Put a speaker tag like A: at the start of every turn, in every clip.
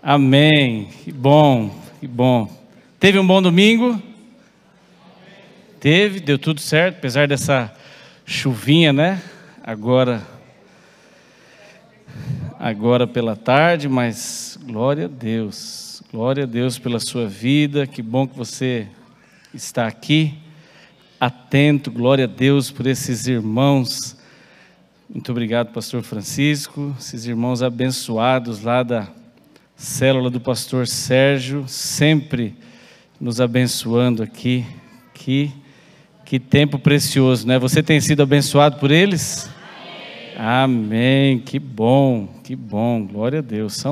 A: Amém. Que bom, que bom. Teve um bom domingo? Teve, deu tudo certo, apesar dessa chuvinha, né? Agora pela tarde, mas glória a Deus pela sua vida. Que bom que você está aqui, atento. Glória a Deus por esses irmãos. Muito obrigado, pastor Francisco, esses irmãos abençoados lá da célula do pastor Sérgio, sempre nos abençoando aqui. Que tempo precioso, né? Você tem sido abençoado por eles? Amém. Que bom, glória a Deus.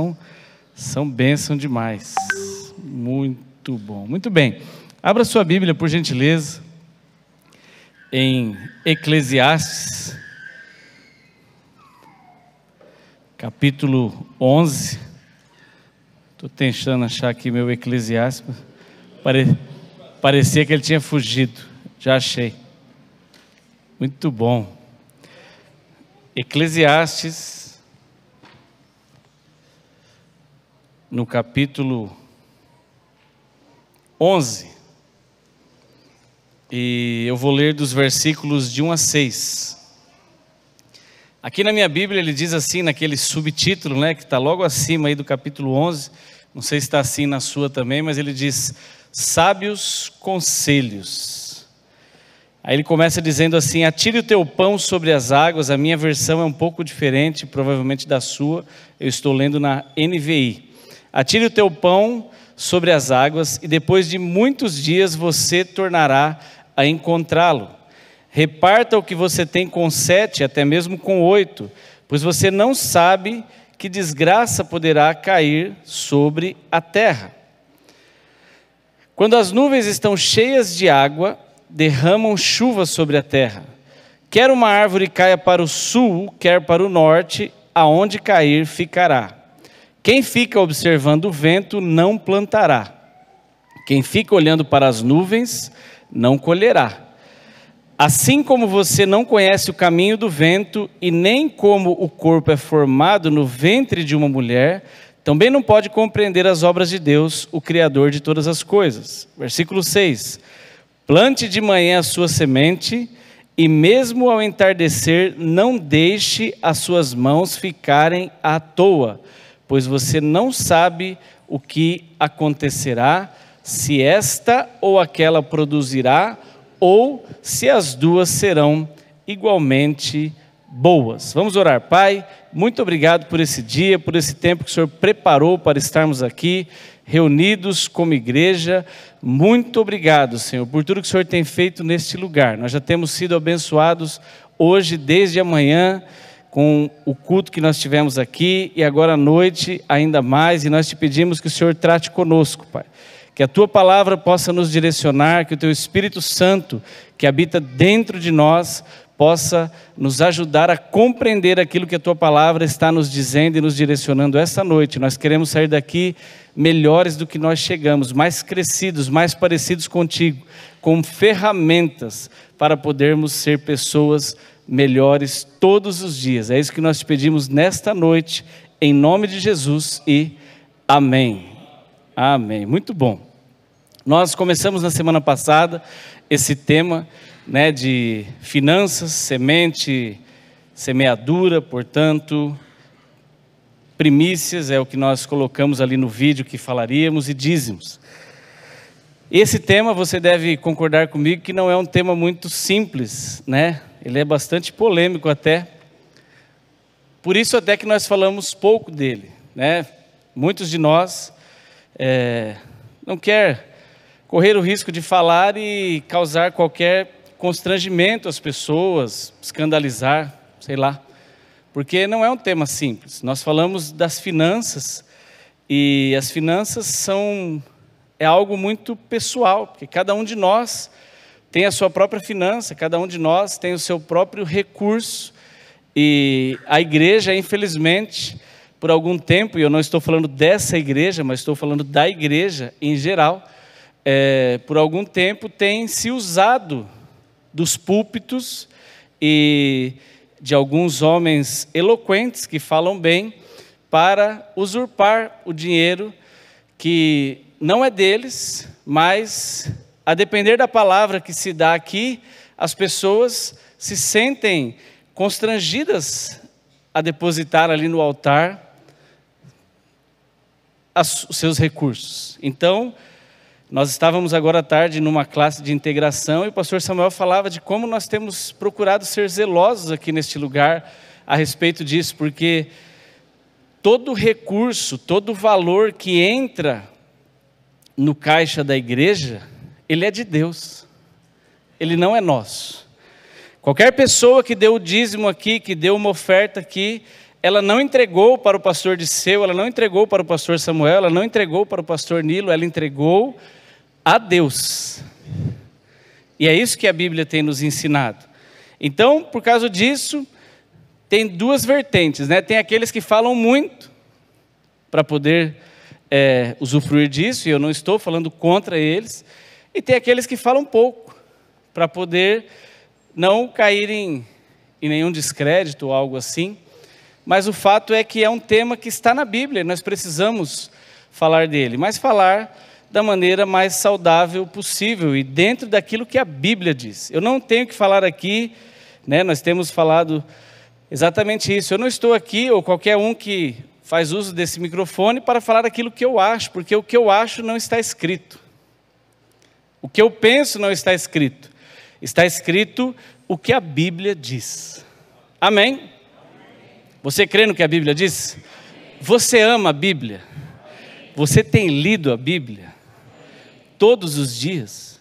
A: São bênção demais. Muito bom. Muito bem. Abra sua Bíblia, por gentileza, em Eclesiastes, capítulo 11. Estou tentando achar aqui meu Eclesiastes. Parecia que ele tinha fugido. Já achei. Muito bom. Eclesiastes, no capítulo 11. E eu vou ler dos versículos de 1 a 6. Aqui na minha Bíblia ele diz assim, naquele subtítulo, né, que está logo acima aí do capítulo 11, não sei se está assim na sua também, mas ele diz, sábios conselhos. Aí ele começa dizendo assim, atire o teu pão sobre as águas. A minha versão é um pouco diferente, provavelmente da sua, eu estou lendo na NVI. Atire o teu pão sobre as águas e depois de muitos dias você tornará a encontrá-lo. Reparta o que você tem com 7, até mesmo com 8, pois você não sabe que desgraça poderá cair sobre a terra. Quando as nuvens estão cheias de água, derramam chuva sobre a terra. Quer uma árvore caia para o sul, quer para o norte, aonde cair ficará. Quem fica observando o vento não plantará. Quem fica olhando para as nuvens não colherá. Assim como você não conhece o caminho do vento e nem como o corpo é formado no ventre de uma mulher, também não pode compreender as obras de Deus, o Criador de todas as coisas. Versículo 6. Plante de manhã a sua semente e mesmo ao entardecer não deixe as suas mãos ficarem à toa, pois você não sabe o que acontecerá, se esta ou aquela produzirá, ou se as duas serão igualmente boas. Vamos orar. Pai, muito obrigado por esse dia, por esse tempo que o Senhor preparou para estarmos aqui, reunidos como igreja. Muito obrigado, Senhor, por tudo que o Senhor tem feito neste lugar. Nós já temos sido abençoados hoje, desde amanhã, com o culto que nós tivemos aqui, e agora à noite ainda mais, e nós te pedimos que o Senhor trate conosco, Pai. Que a Tua palavra possa nos direcionar, que o Teu Espírito Santo, que habita dentro de nós, possa nos ajudar a compreender aquilo que a Tua palavra está nos dizendo e nos direcionando esta noite. Nós queremos sair daqui melhores do que nós chegamos, mais crescidos, mais parecidos contigo, com ferramentas para podermos ser pessoas melhores todos os dias. É isso que nós te pedimos nesta noite, em nome de Jesus e amém. Amém. Muito bom. Nós começamos na semana passada esse tema, né, de finanças, semente, semeadura, portanto, primícias, é o que nós colocamos ali no vídeo que falaríamos, e dízimos. Esse tema, você deve concordar comigo, que não é um tema muito simples, né? Ele é bastante polêmico até. Por isso até que nós falamos pouco dele, né? Muitos de nós não quer correr o risco de falar e causar qualquer constrangimento às pessoas, escandalizar, sei lá, porque não é um tema simples. Nós falamos das finanças e as finanças é algo muito pessoal, porque cada um de nós tem a sua própria finança, cada um de nós tem o seu próprio recurso, e a igreja, infelizmente, por algum tempo, e eu não estou falando dessa igreja, mas estou falando da igreja em geral, por algum tempo tem se usado dos púlpitos e de alguns homens eloquentes que falam bem para usurpar o dinheiro que não é deles, mas a depender da palavra que se dá aqui, as pessoas se sentem constrangidas a depositar ali no altar os seus recursos. Então, nós estávamos agora à tarde numa classe de integração e o pastor Samuel falava de como nós temos procurado ser zelosos aqui neste lugar a respeito disso, porque todo recurso, todo valor que entra no caixa da igreja, ele é de Deus, ele não é nosso. Qualquer pessoa que deu o dízimo aqui, que deu uma oferta aqui, ela não entregou para o pastor Disseu, ela não entregou para o pastor Samuel, ela não entregou para o pastor Nilo, ela entregou a Deus. E é isso que a Bíblia tem nos ensinado. Então, por causa disso, tem duas vertentes, né? Tem aqueles que falam muito para poder usufruir disso, e eu não estou falando contra eles, e tem aqueles que falam pouco para poder não caírem em nenhum descrédito ou algo assim. Mas o fato é que é um tema que está na Bíblia, nós precisamos falar dele, mas falar da maneira mais saudável possível e dentro daquilo que a Bíblia diz. Eu não tenho que falar aqui, né, nós temos falado exatamente isso. Eu não estou aqui, ou qualquer um que faz uso desse microfone, para falar aquilo que eu acho, porque o que eu acho não está escrito. O que eu penso não está escrito. Está escrito o que a Bíblia diz. Amém? Você crê no que a Bíblia diz? Você ama a Bíblia? Você tem lido a Bíblia? Todos os dias?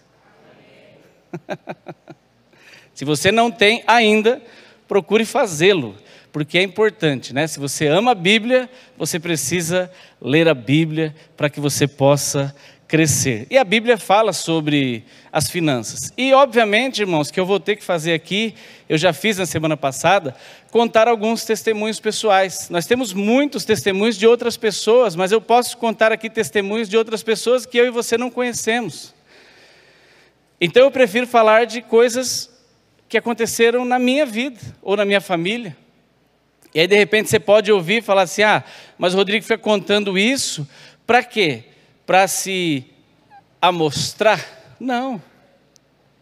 A: Se você não tem ainda, procure fazê-lo, porque é importante, né? Se você ama a Bíblia, você precisa ler a Bíblia para que você possa crescer. E a Bíblia fala sobre as finanças. E obviamente, irmãos, que eu vou ter que fazer aqui, eu já fiz na semana passada, contar alguns testemunhos pessoais. Nós temos muitos testemunhos de outras pessoas, mas eu posso contar aqui testemunhos de outras pessoas que eu e você não conhecemos. Então eu prefiro falar de coisas que aconteceram na minha vida ou na minha família. E aí de repente você pode ouvir e falar assim, mas o Rodrigo fica contando isso, para quê? Para se amostrar? Não.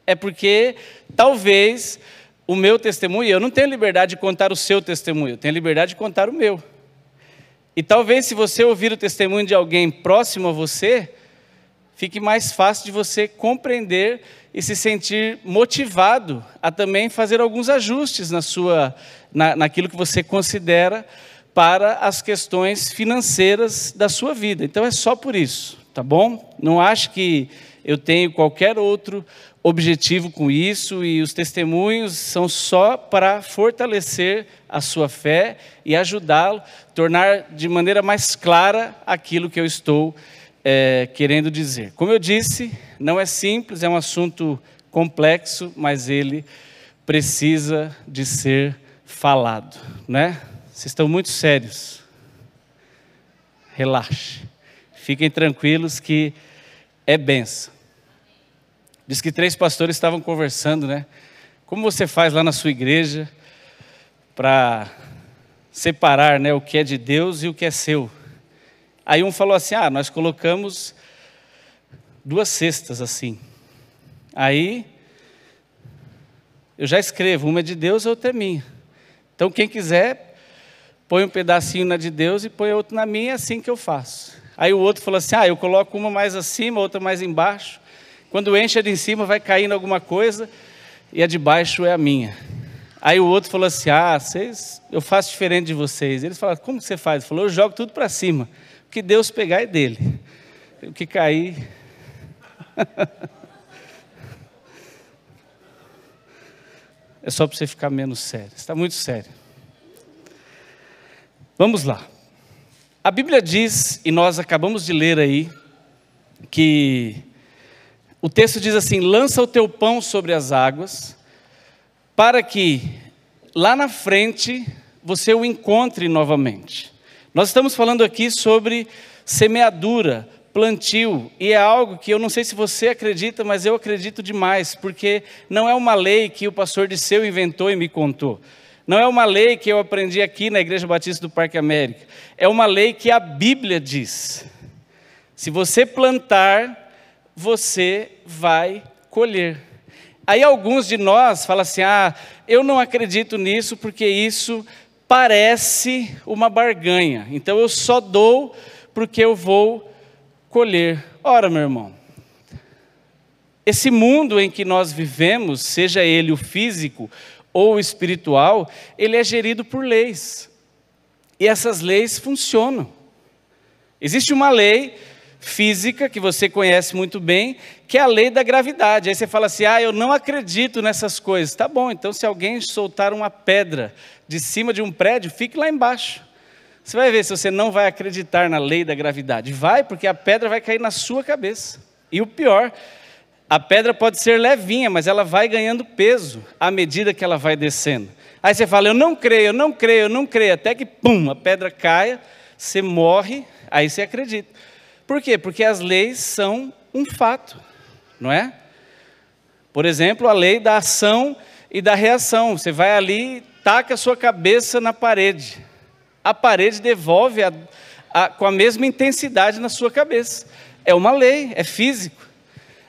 A: É porque talvez o meu testemunho, eu não tenho liberdade de contar o seu testemunho, eu tenho liberdade de contar o meu. E talvez se você ouvir o testemunho de alguém próximo a você, fique mais fácil de você compreender e se sentir motivado a também fazer alguns ajustes naquilo que você considera para as questões financeiras da sua vida. Então é só por isso, tá bom? Não acho que eu tenho qualquer outro objetivo com isso, e os testemunhos são só para fortalecer a sua fé e ajudá-lo, tornar de maneira mais clara aquilo que eu estou querendo dizer. Como eu disse, não é simples, é um assunto complexo, mas ele precisa de ser falado, né? Vocês estão muito sérios. Relaxe. Fiquem tranquilos que é bênção. Diz que 3 pastores estavam conversando, né? Como você faz lá na sua igreja para separar, né, o que é de Deus e o que é seu? Aí um falou assim, nós colocamos 2 cestas assim. Aí eu já escrevo, uma é de Deus e outra é minha. Então quem quiser, põe um pedacinho na de Deus e põe outro na minha, é assim que eu faço. Aí o outro falou assim, eu coloco uma mais acima, outra mais embaixo. Quando enche a de em cima vai caindo alguma coisa e a de baixo é a minha. Aí o outro falou assim, eu faço diferente de vocês. Eles falaram, como você faz? Ele falou, eu jogo tudo para cima. O que Deus pegar é dele. O que cair... É só para você ficar menos sério. Está muito sério. Vamos lá. A Bíblia diz, e nós acabamos de ler aí, que o texto diz assim, lança o teu pão sobre as águas, para que lá na frente você o encontre novamente. Nós estamos falando aqui sobre semeadura, plantio, e é algo que eu não sei se você acredita, mas eu acredito demais, porque não é uma lei que o pastor Disseu inventou e me contou. Não é uma lei que eu aprendi aqui na Igreja Batista do Parque América. É uma lei que a Bíblia diz. Se você plantar, você vai colher. Aí alguns de nós falam assim, eu não acredito nisso porque isso parece uma barganha. Então eu só dou porque eu vou colher. Ora, meu irmão, esse mundo em que nós vivemos, seja ele o físico ou o espiritual, ele é gerido por leis. E essas leis funcionam. Existe uma lei física, que você conhece muito bem, que é a lei da gravidade. Aí você fala assim, eu não acredito nessas coisas. Tá bom, então se alguém soltar uma pedra de cima de um prédio, fique lá embaixo. Você vai ver se você não vai acreditar na lei da gravidade. Vai, porque a pedra vai cair na sua cabeça. E o pior, a pedra pode ser levinha, mas ela vai ganhando peso à medida que ela vai descendo. Aí você fala, eu não creio, até que, pum, a pedra caia, você morre, aí você acredita. Por quê? Porque as leis são um fato, não é? Por exemplo, a lei da ação e da reação. Você vai ali e taca a sua cabeça na parede. A parede devolve com a mesma intensidade na sua cabeça. É uma lei, é físico.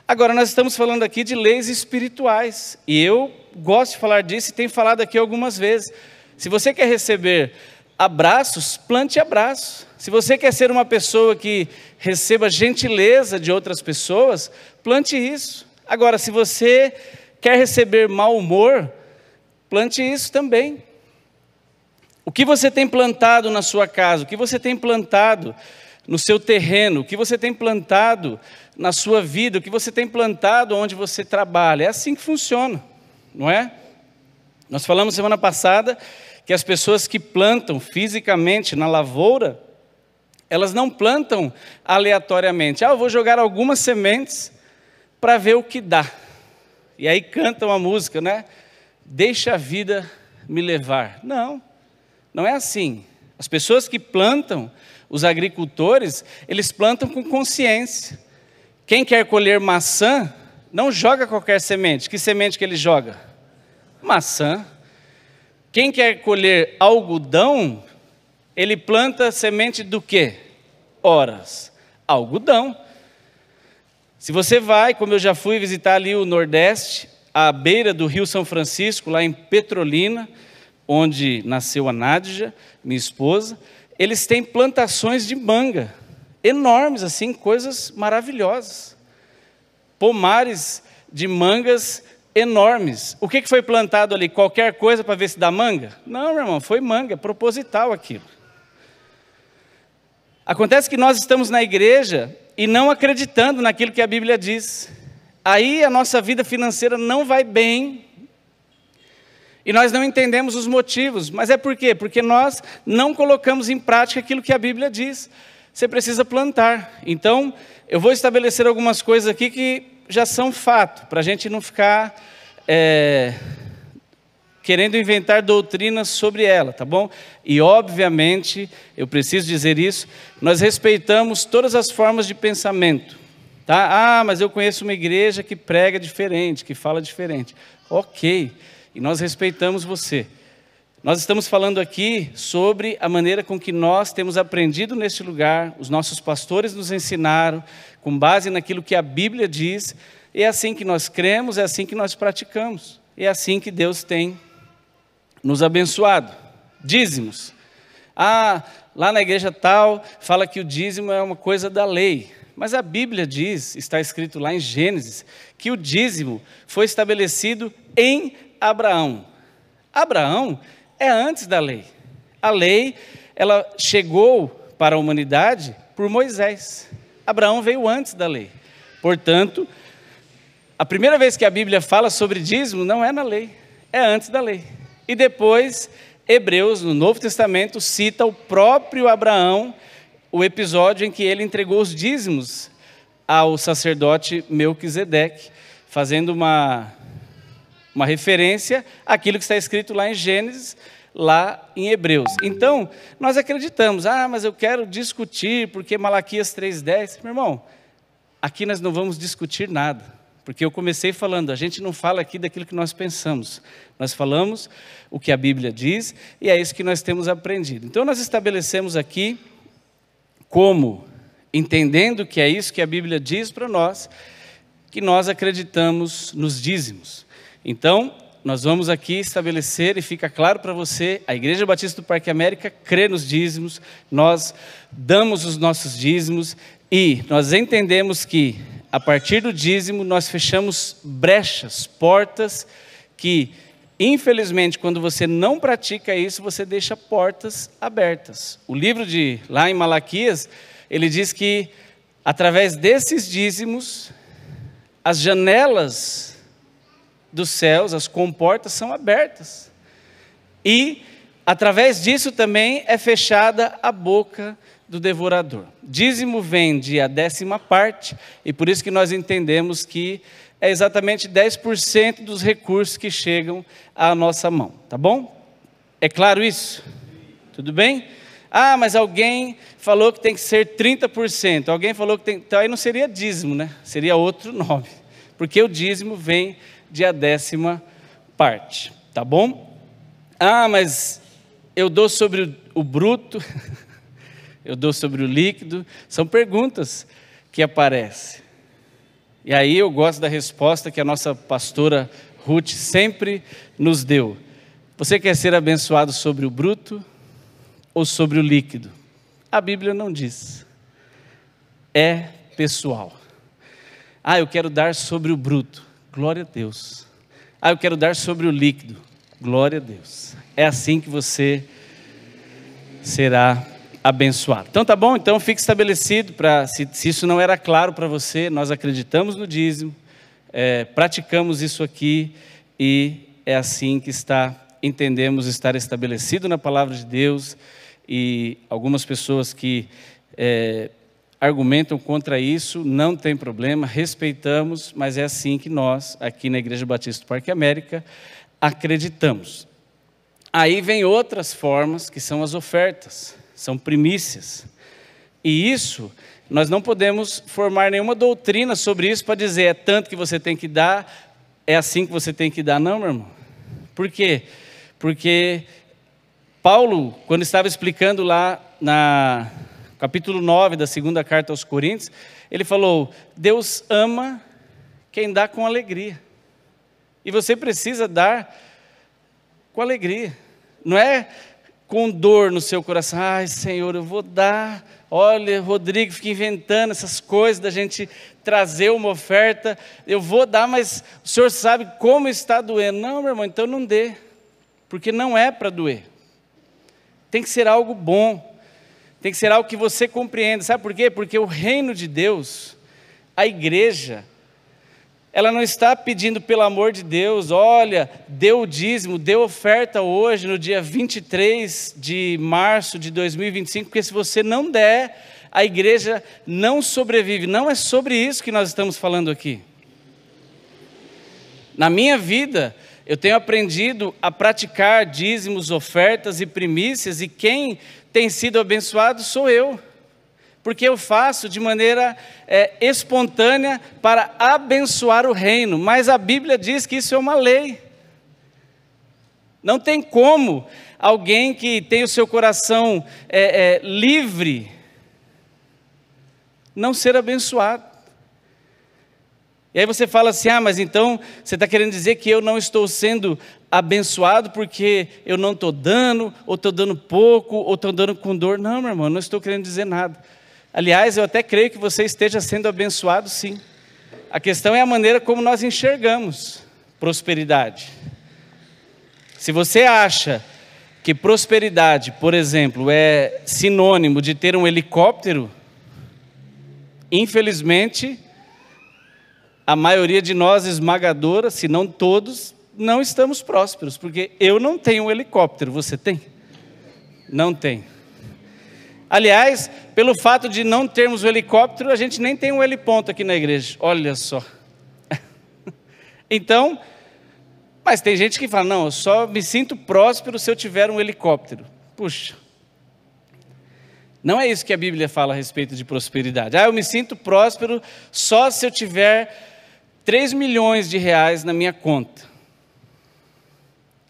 A: Agora, nós estamos falando aqui de leis espirituais. E eu gosto de falar disso e tenho falado aqui algumas vezes. Se você quer receber abraços, plante abraços. Se você quer ser uma pessoa que receba gentileza de outras pessoas, plante isso. Agora, se você quer receber mau humor, plante isso também. O que você tem plantado na sua casa, o que você tem plantado no seu terreno, o que você tem plantado na sua vida, o que você tem plantado onde você trabalha, é assim que funciona, não é? Nós falamos semana passada que as pessoas que plantam fisicamente na lavoura, elas não plantam aleatoriamente. Eu vou jogar algumas sementes para ver o que dá. E aí cantam a música, né? Deixa a vida me levar. Não, não é assim. As pessoas que plantam, os agricultores, eles plantam com consciência. Quem quer colher maçã, não joga qualquer semente. Que semente que ele joga? Maçã. Quem quer colher algodão, ele planta semente do quê? Horas. Algodão. Se você vai, como eu já fui visitar ali o Nordeste, à beira do Rio São Francisco, lá em Petrolina, onde nasceu a Nádja, minha esposa, eles têm plantações de manga, enormes assim, coisas maravilhosas. Pomares de mangas enormes. O que foi plantado ali? Qualquer coisa para ver se dá manga? Não, meu irmão, foi manga, proposital aquilo. Acontece que nós estamos na igreja e não acreditando naquilo que a Bíblia diz. Aí a nossa vida financeira não vai bem e nós não entendemos os motivos. Mas é por quê? Porque nós não colocamos em prática aquilo que a Bíblia diz. Você precisa plantar. Então, eu vou estabelecer algumas coisas aqui que já são fato, para a gente não ficar querendo inventar doutrinas sobre ela, tá bom? E, obviamente, eu preciso dizer isso, nós respeitamos todas as formas de pensamento, tá? Mas eu conheço uma igreja que prega diferente, que fala diferente. Ok, e nós respeitamos você. Nós estamos falando aqui sobre a maneira com que nós temos aprendido neste lugar, os nossos pastores nos ensinaram, com base naquilo que a Bíblia diz, e é assim que nós cremos, é assim que nós praticamos, é assim que Deus tem nos abençoado. Dízimos. Lá na igreja tal, fala que o dízimo é uma coisa da lei, mas a Bíblia diz, está escrito lá em Gênesis, que o dízimo foi estabelecido em Abraão. Abraão é antes da lei. A lei, ela chegou para a humanidade por Moisés. Abraão veio antes da lei. Portanto, a primeira vez que a Bíblia fala sobre dízimo não é na lei, é antes da lei. E depois, Hebreus, no Novo Testamento, cita o próprio Abraão, o episódio em que ele entregou os dízimos ao sacerdote Melquisedeque, fazendo uma referência àquilo que está escrito lá em Gênesis, lá em Hebreus. Então, nós acreditamos, mas eu quero discutir, porque Malaquias 3,10, meu irmão, aqui nós não vamos discutir nada, Porque eu comecei falando, a gente não fala aqui daquilo que nós pensamos. Nós falamos o que a Bíblia diz e é isso que nós temos aprendido. Então nós estabelecemos aqui como, entendendo que é isso que a Bíblia diz para nós, que nós acreditamos nos dízimos. Então, nós vamos aqui estabelecer, e fica claro para você, a Igreja Batista do Parque América crê nos dízimos, nós damos os nossos dízimos e nós entendemos que, a partir do dízimo, nós fechamos brechas, portas que, infelizmente, quando você não pratica isso, você deixa portas abertas. O livro lá em Malaquias, ele diz que, através desses dízimos, as janelas dos céus, as comportas são abertas. E, através disso também, é fechada a boca do devorador. Dízimo vem de a 10ª parte, e por isso que nós entendemos que é exatamente 10% dos recursos que chegam à nossa mão. Tá bom? É claro isso? Tudo bem? Ah, mas alguém falou que tem que ser 30%. Alguém falou que tem... Então aí não seria dízimo, né? Seria outro nome. Porque o dízimo vem de a 10ª parte. Tá bom? Ah, mas eu dou sobre o bruto, eu dou sobre o líquido. São perguntas que aparecem. E aí eu gosto da resposta que a nossa pastora Ruth sempre nos deu. Você quer ser abençoado sobre o bruto ou sobre o líquido? A Bíblia não diz. É pessoal. Ah, eu quero dar sobre o bruto. Glória a Deus. Ah, eu quero dar sobre o líquido. Glória a Deus. É assim que você será abençoado. Então tá bom? Então fique estabelecido, se isso não era claro para você, nós acreditamos no dízimo, praticamos isso aqui e é assim que entendemos estar estabelecido na palavra de Deus. E algumas pessoas que argumentam contra isso, não tem problema, respeitamos, mas é assim que nós, aqui na Igreja Batista do Parque América, acreditamos. Aí vem outras formas, que são as ofertas, são primícias. E isso, nós não podemos formar nenhuma doutrina sobre isso para dizer, é tanto que você tem que dar, é assim que você tem que dar. Não, meu irmão. Por quê? Porque Paulo, quando estava explicando lá na capítulo 9 da 2ª carta aos Coríntios, ele falou, Deus ama quem dá com alegria. E você precisa dar com alegria. Não é com dor no seu coração. Ai, Senhor, eu vou dar. Olha, Rodrigo fica inventando essas coisas da gente trazer uma oferta. Eu vou dar, mas o Senhor sabe como está doendo. Não, meu irmão, então não dê. Porque não é para doer. Tem que ser algo bom. Tem que ser algo que você compreenda. Sabe por quê? Porque o reino de Deus, a igreja, ela não está pedindo pelo amor de Deus, olha, dê o dízimo, dê oferta hoje, no dia 23 de março de 2025, porque se você não der, a igreja não sobrevive. Não é sobre isso que nós estamos falando aqui. Na minha vida, eu tenho aprendido a praticar dízimos, ofertas e primícias, e quem tem sido abençoado sou eu. Porque eu faço de maneira espontânea para abençoar o reino. Mas a Bíblia diz que isso é uma lei. Não tem como alguém que tem o seu coração livre não ser abençoado. E aí você fala assim, mas então você está querendo dizer que eu não estou sendo abençoado porque eu não estou dando, ou estou dando pouco, ou estou dando com dor. Não, meu irmão, não estou querendo dizer nada. Aliás, eu até creio que você esteja sendo abençoado, sim. A questão é a maneira como nós enxergamos prosperidade. Se você acha que prosperidade, por exemplo, é sinônimo de ter um helicóptero, infelizmente, a maioria de nós esmagadora, se não todos, não estamos prósperos, porque eu não tenho um helicóptero, você tem? Não tem. Aliás, pelo fato de não termos o helicóptero, a gente nem tem um heliponto aqui na igreja. Olha só. Então, mas tem gente que fala, não, eu só me sinto próspero se eu tiver um helicóptero. Puxa. Não é isso que a Bíblia fala a respeito de prosperidade. Eu me sinto próspero só se eu tiver 3 milhões de reais na minha conta.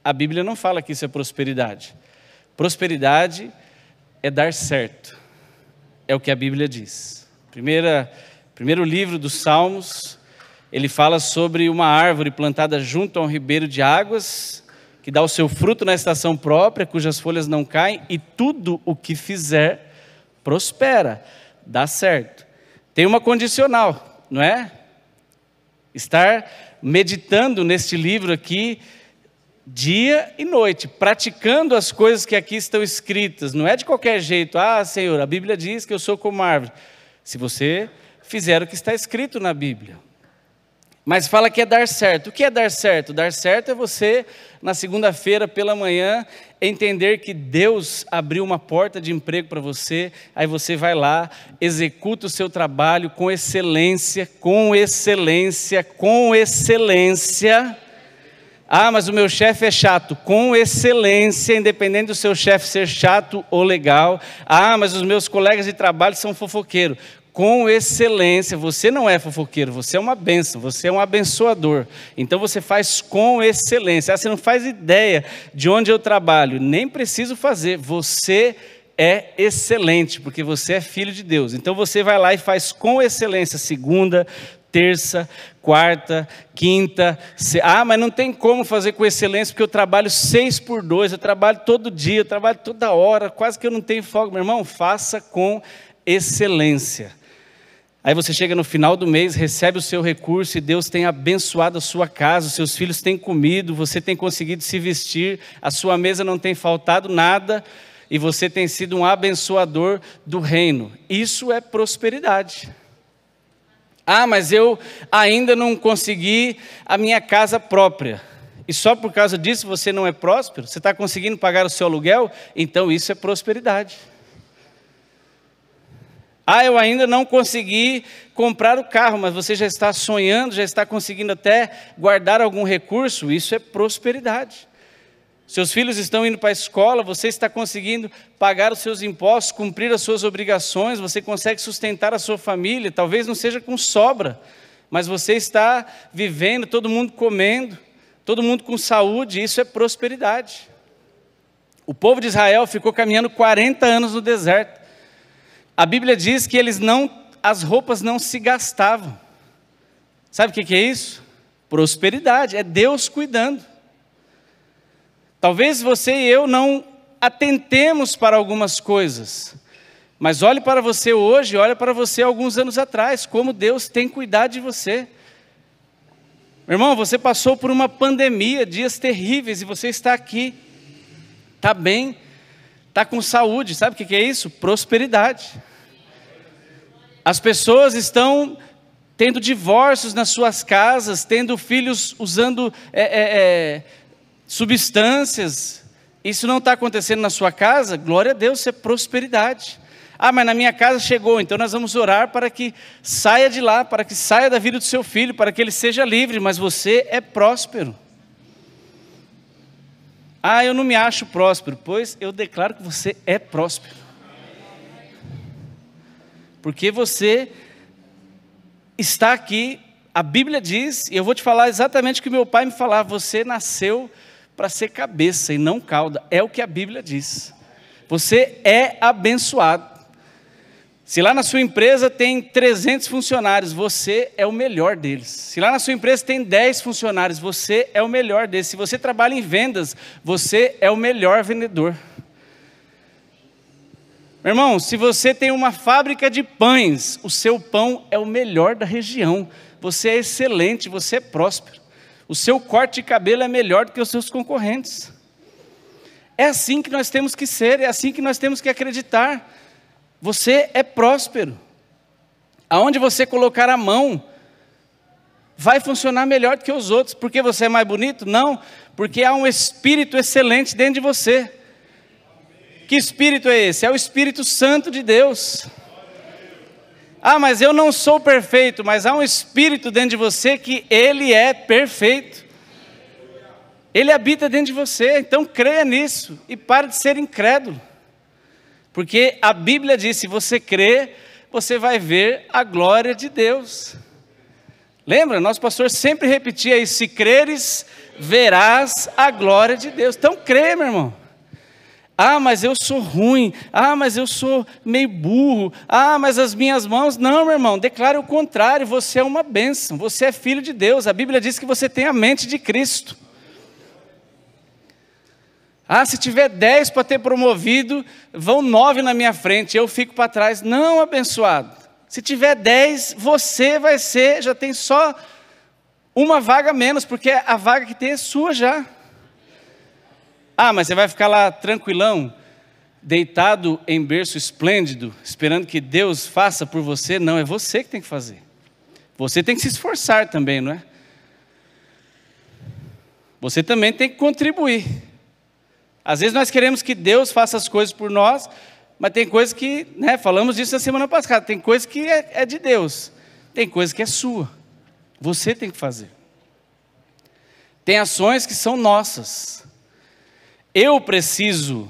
A: A Bíblia não fala que isso é prosperidade. Prosperidade é dar certo. É o que a Bíblia diz. Primeiro livro dos Salmos, ele fala sobre uma árvore plantada junto a um ribeiro de águas, que dá o seu fruto na estação própria, cujas folhas não caem, e tudo o que fizer prospera, dá certo. Tem uma condicional, não é? Estar meditando neste livro aqui, dia e noite, praticando as coisas que aqui estão escritas. Não é de qualquer jeito, Senhor, a Bíblia diz que eu sou como árvore. Se você fizer o que está escrito na Bíblia. Mas fala que é dar certo. O que é dar certo? Dar certo é você, na segunda-feira pela manhã, entender que Deus abriu uma porta de emprego para você, aí você vai lá, executa o seu trabalho com excelência, com excelência, com excelência. Mas o meu chefe é chato. Com excelência, independente do seu chefe ser chato ou legal. Mas os meus colegas de trabalho são fofoqueiros. Com excelência, você não é fofoqueiro, você é uma bênção, você é um abençoador. Então você faz com excelência. Você não faz ideia de onde eu trabalho, nem preciso fazer. Você é excelente, porque você é filho de Deus. Então você vai lá e faz com excelência, segunda, terça, quarta, quinta. Mas não tem como fazer com excelência, porque eu trabalho 6x2, eu trabalho todo dia, eu trabalho toda hora, quase que eu não tenho folga. Meu irmão, faça com excelência. Aí você chega no final do mês, recebe o seu recurso e Deus tem abençoado a sua casa, os seus filhos têm comido, você tem conseguido se vestir, a sua mesa não tem faltado nada e você tem sido um abençoador do reino. Isso é prosperidade. Mas eu ainda não consegui a minha casa própria. E só por causa disso você não é próspero? Você está conseguindo pagar o seu aluguel? Então isso é prosperidade. Eu ainda não consegui comprar o carro, mas você já está sonhando, já está conseguindo até guardar algum recurso, isso é prosperidade. Seus filhos estão indo para a escola, você está conseguindo pagar os seus impostos, cumprir as suas obrigações, você consegue sustentar a sua família, talvez não seja com sobra, mas você está vivendo, todo mundo comendo, todo mundo com saúde, isso é prosperidade. O povo de Israel ficou caminhando 40 anos no deserto. A Bíblia diz que as roupas não se gastavam. Sabe o que é isso? Prosperidade, é Deus cuidando. Talvez você e eu não atentemos para algumas coisas, mas olhe para você hoje, olhe para você alguns anos atrás, como Deus tem cuidado de você. Meu irmão, você passou por uma pandemia, dias terríveis, e você está aqui, está bem, está com saúde. Sabe o que é isso? Prosperidade. As pessoas estão tendo divórcios nas suas casas, tendo filhos usando substâncias. Isso não está acontecendo na sua casa? Glória a Deus, isso é prosperidade. Mas na minha casa chegou, então nós vamos orar para que saia de lá, para que saia da vida do seu filho, para que ele seja livre, mas você é próspero. Eu não me acho próspero, pois eu declaro que você é próspero. Porque você está aqui, a Bíblia diz, e eu vou te falar exatamente o que meu pai me falava, você nasceu para ser cabeça e não cauda, é o que a Bíblia diz. Você é abençoado. Se lá na sua empresa tem 300 funcionários, você é o melhor deles. Se lá na sua empresa tem 10 funcionários, você é o melhor deles. Se você trabalha em vendas, você é o melhor vendedor. Meu irmão, se você tem uma fábrica de pães, o seu pão é o melhor da região. Você é excelente, você é próspero. O seu corte de cabelo é melhor do que os seus concorrentes. É assim que nós temos que ser, é assim que nós temos que acreditar. Você é próspero. Aonde você colocar a mão, vai funcionar melhor do que os outros. Porque você é mais bonito? Não, porque há um espírito excelente dentro de você. Que espírito é esse? É o Espírito Santo de Deus. Mas eu não sou perfeito, mas há um espírito dentro de você que ele é perfeito. Ele habita dentro de você, então creia nisso e pare de ser incrédulo. Porque a Bíblia diz, se você crer, você vai ver a glória de Deus. Lembra? Nosso pastor sempre repetia isso: se creres, verás a glória de Deus. Então crê, meu irmão. Ah, mas eu sou ruim. Ah, mas eu sou meio burro. Ah, mas as minhas mãos... Não, meu irmão, declare o contrário. Você é uma bênção. Você é filho de Deus. A Bíblia diz que você tem a mente de Cristo. Ah, se tiver 10 para ter promovido, vão 9 na minha frente, eu fico para trás. Não, abençoado. Se tiver 10, você vai ser, já tem só uma vaga menos, porque a vaga que tem é sua já. Ah, mas você vai ficar lá tranquilão, deitado em berço esplêndido, esperando que Deus faça por você? Não, é você que tem que fazer. Você tem que se esforçar também, não é? Você também tem que contribuir. Às vezes nós queremos que Deus faça as coisas por nós, mas tem coisas que, né, falamos disso na semana passada, tem coisas que é de Deus, tem coisas que é sua. Você tem que fazer. Tem ações que são nossas. Eu preciso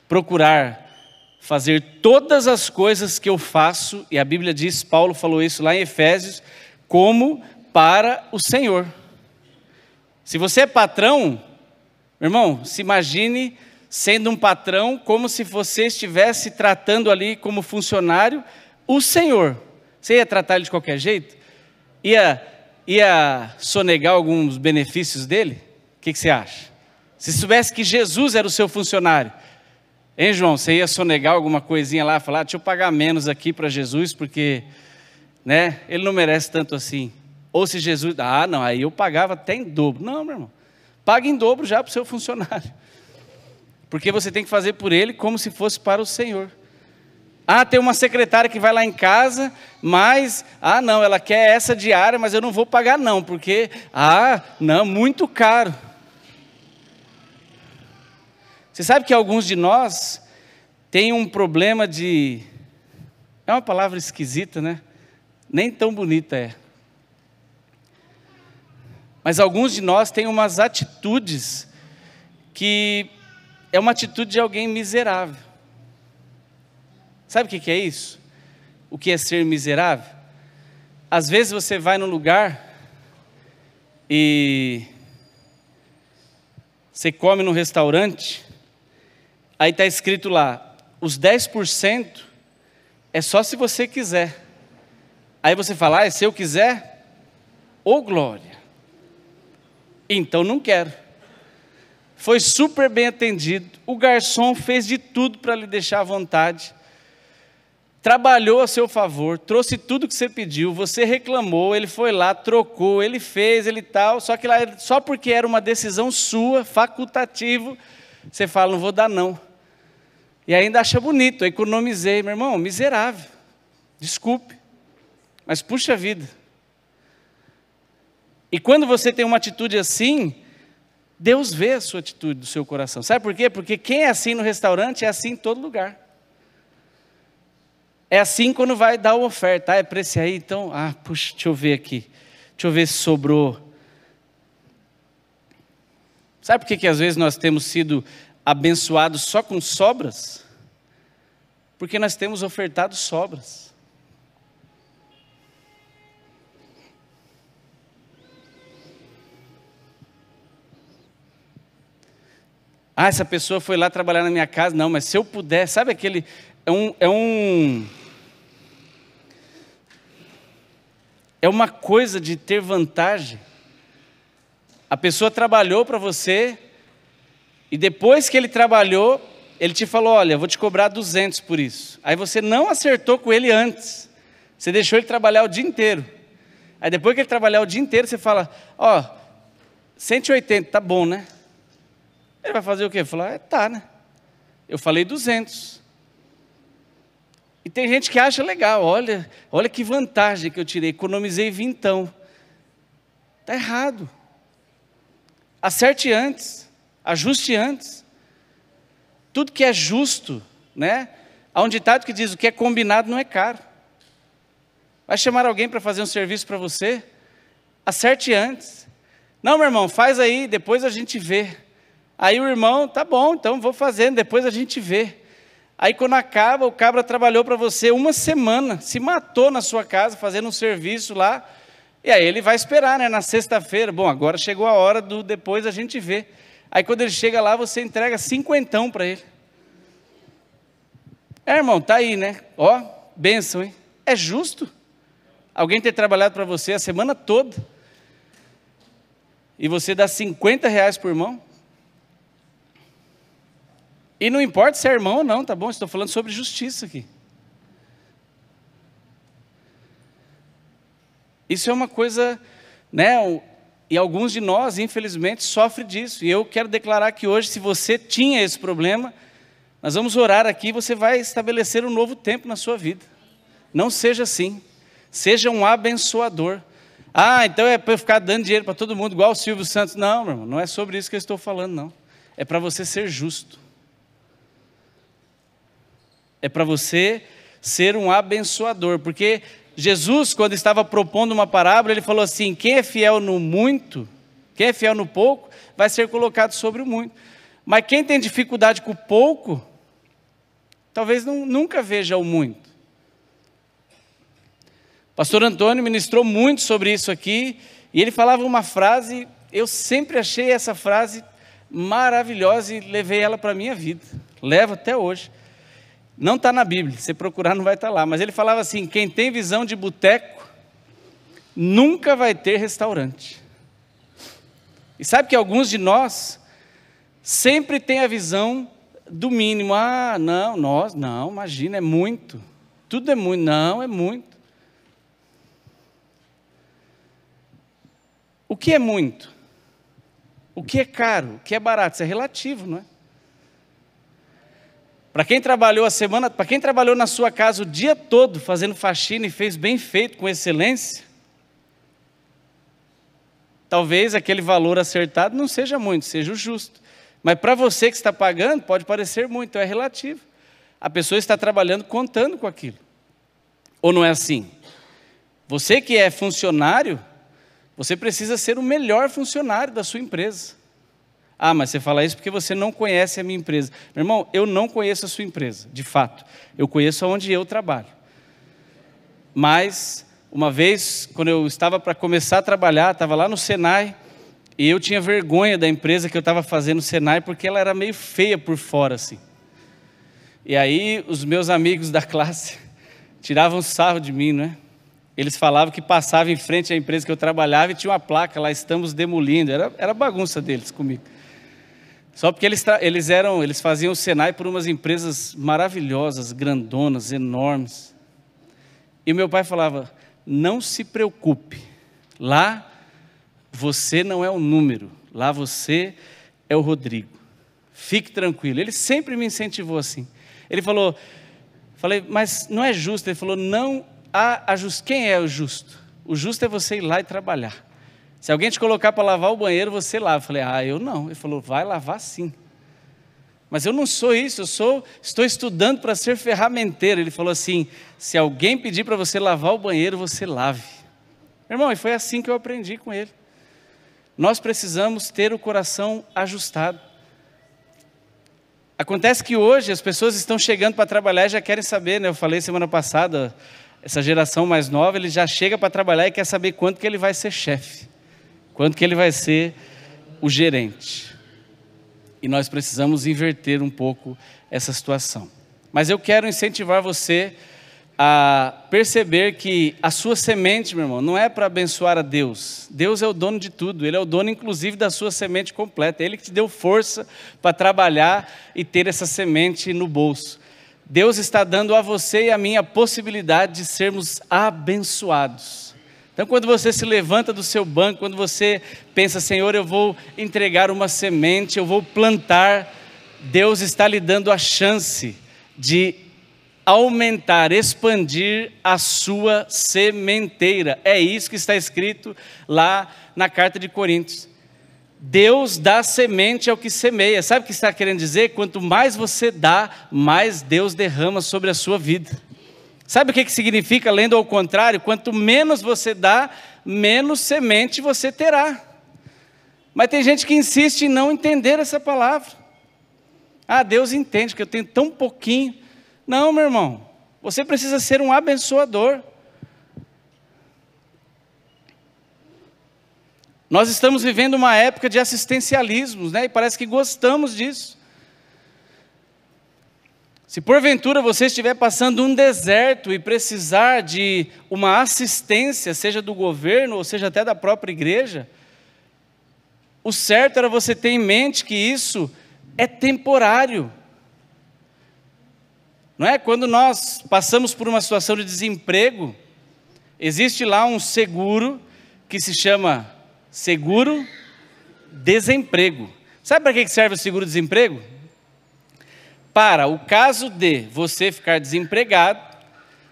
A: procurar fazer todas as coisas que eu faço, e a Bíblia diz, Paulo falou isso lá em Efésios, como para o Senhor. Se você é patrão, meu irmão, se imagine sendo um patrão como se você estivesse tratando ali como funcionário o Senhor. Você ia tratar ele de qualquer jeito? Ia sonegar alguns benefícios dele? O que você acha? Se soubesse que Jesus era o seu funcionário, hein, João? Você ia sonegar alguma coisinha lá, falar, deixa eu pagar menos aqui para Jesus, porque, né, ele não merece tanto assim. Ou se Jesus, não, aí eu pagava até em dobro. Não, meu irmão, paga em dobro já para o seu funcionário. Porque você tem que fazer por ele como se fosse para o Senhor. Ah, tem uma secretária que vai lá em casa, mas, não, ela quer essa diária, mas eu não vou pagar não, porque, não, muito caro. Você sabe que alguns de nós têm um problema de... É uma palavra esquisita, né? Nem tão bonita é. Mas alguns de nós têm umas atitudes que é uma atitude de alguém miserável. Sabe o que é isso? O que é ser miserável? Às vezes você vai num lugar e você come num restaurante, aí está escrito lá, os 10% é só se você quiser. Aí você fala, se eu quiser, ô glória, então não quero. Foi super bem atendido, o garçom fez de tudo para lhe deixar à vontade, trabalhou a seu favor, trouxe tudo que você pediu, você reclamou, ele foi lá, trocou, ele fez, ele tal, só que lá, só porque era uma decisão sua, facultativo, você fala, não vou dar não. E ainda acha bonito, economizei, meu irmão, miserável, desculpe, mas puxa vida. E quando você tem uma atitude assim, Deus vê a sua atitude do seu coração. Sabe por quê? Porque quem é assim no restaurante é assim em todo lugar. É assim quando vai dar a oferta. É para esse aí, então, puxa, deixa eu ver aqui. Deixa eu ver se sobrou. Sabe por que às vezes nós temos sido abençoados só com sobras? Porque nós temos ofertado sobras. Essa pessoa foi lá trabalhar na minha casa. Não, mas se eu puder, sabe aquele... É uma coisa de ter vantagem. A pessoa trabalhou para você, e depois que ele trabalhou, ele te falou, olha, eu vou te cobrar 200 por isso. Aí você não acertou com ele antes. Você deixou ele trabalhar o dia inteiro. Aí depois que ele trabalhar o dia inteiro, você fala, 180, tá bom, né? Ele vai fazer o quê? Falar, tá, né? Eu falei 200. E tem gente que acha legal, olha que vantagem que eu tirei, economizei vintão. Está errado. Acerte antes, ajuste antes. Tudo que é justo, né? Há um ditado que diz, o que é combinado não é caro. Vai chamar alguém para fazer um serviço para você? Acerte antes. Não, meu irmão, faz aí, depois a gente vê. Aí o irmão, tá bom, então vou fazendo, depois a gente vê. Aí quando acaba, o cabra trabalhou para você uma semana, se matou na sua casa, fazendo um serviço lá, e aí ele vai esperar, né, na sexta-feira. Bom, agora chegou a hora do depois a gente vê. Aí quando ele chega lá, você entrega 50 para ele. Irmão, tá aí, né? Ó, bênção, hein? É justo alguém ter trabalhado para você a semana toda e você dá 50 reais por irmão? E não importa se é irmão ou não, tá bom? Estou falando sobre justiça aqui. Isso é uma coisa, né? E alguns de nós, infelizmente, sofrem disso. E eu quero declarar que hoje, se você tinha esse problema, nós vamos orar aqui, você vai estabelecer um novo tempo na sua vida. Não seja assim. Seja um abençoador. Ah, então é para eu ficar dando dinheiro para todo mundo, igual o Silvio Santos. Não, meu irmão, não é sobre isso que eu estou falando, não. É para você ser justo. É para você ser um abençoador. Porque Jesus, quando estava propondo uma parábola, ele falou assim: quem é fiel no muito, quem é fiel no pouco, vai ser colocado sobre o muito. Mas quem tem dificuldade com o pouco, talvez nunca veja o muito. Pastor Antônio ministrou muito sobre isso aqui, e ele falava uma frase, eu sempre achei essa frase maravilhosa e levei ela para a minha vida, levo até hoje. Não está na Bíblia, se procurar não vai estar lá, mas ele falava assim: quem tem visão de boteco, nunca vai ter restaurante. E sabe que alguns de nós sempre tem a visão do mínimo. Ah, não, não, imagina, é muito, tudo é muito, não, é muito. O que é muito? O que é caro? O que é barato? Isso é relativo, não é? Para quem trabalhou para quem trabalhou na sua casa o dia todo fazendo faxina e fez bem feito, com excelência, talvez aquele valor acertado não seja muito, seja o justo. Mas para você que está pagando, pode parecer muito, então é relativo. A pessoa está trabalhando contando com aquilo. Ou não é assim? Você que é funcionário, você precisa ser o melhor funcionário da sua empresa. Ah, mas você fala isso porque você não conhece a minha empresa. Meu irmão, eu não conheço a sua empresa, de fato. Eu conheço onde eu trabalho. Mas, uma vez, quando eu estava para começar a trabalhar, estava lá no Senai, e eu tinha vergonha da empresa que eu estava fazendo no Senai, porque ela era meio feia por fora, assim. E aí, os meus amigos da classe tiravam sarro de mim, não é? Eles falavam que passava em frente à empresa que eu trabalhava e tinha uma placa lá: estamos demolindo. Era bagunça deles comigo. Só porque eles faziam o Senai por umas empresas maravilhosas, grandonas, enormes. E meu pai falava: não se preocupe, lá você não é o número, lá você é o Rodrigo. Fique tranquilo. Ele sempre me incentivou assim. Ele falei, mas não é justo. Ele falou: não há justo. Quem é o justo? O justo é você ir lá e trabalhar. Se alguém te colocar para lavar o banheiro, você lava. Eu falei: eu não. Ele falou: vai lavar sim. Mas eu não sou isso, estou estudando para ser ferramenteiro. Ele falou assim: se alguém pedir para você lavar o banheiro, você lave. Meu irmão, e foi assim que eu aprendi com ele. Nós precisamos ter o coração ajustado. Acontece que hoje as pessoas estão chegando para trabalhar e já querem saber, né? Eu falei semana passada, essa geração mais nova, ele já chega para trabalhar e quer saber quanto que ele vai ser chefe, quanto que ele vai ser o gerente. E nós precisamos inverter um pouco essa situação. Mas eu quero incentivar você a perceber que a sua semente, meu irmão, não é para abençoar a Deus. Deus é o dono de tudo, Ele é o dono inclusive da sua semente completa. Ele que te deu força para trabalhar e ter essa semente no bolso. Deus está dando a você e a mim a possibilidade de sermos abençoados. Então, quando você se levanta do seu banco, quando você pensa: Senhor, eu vou entregar uma semente, eu vou plantar, Deus está lhe dando a chance de aumentar, expandir a sua sementeira. É isso que está escrito lá na carta de Coríntios. Deus dá semente ao que semeia. Sabe o que está querendo dizer? Quanto mais você dá, mais Deus derrama sobre a sua vida. Sabe o que significa, lendo ao contrário? Quanto menos você dá, menos semente você terá. Mas tem gente que insiste em não entender essa palavra. Deus entende que eu tenho tão pouquinho. Não, meu irmão. Você precisa ser um abençoador. Nós estamos vivendo uma época de assistencialismos, né? E parece que gostamos disso. Se porventura você estiver passando um deserto e precisar de uma assistência, seja do governo ou seja até da própria igreja, o certo era você ter em mente que isso é temporário. Não é? Quando nós passamos por uma situação de desemprego, existe lá um seguro que se chama seguro-desemprego. Sabe para que serve o seguro-desemprego? Para o caso de você ficar desempregado,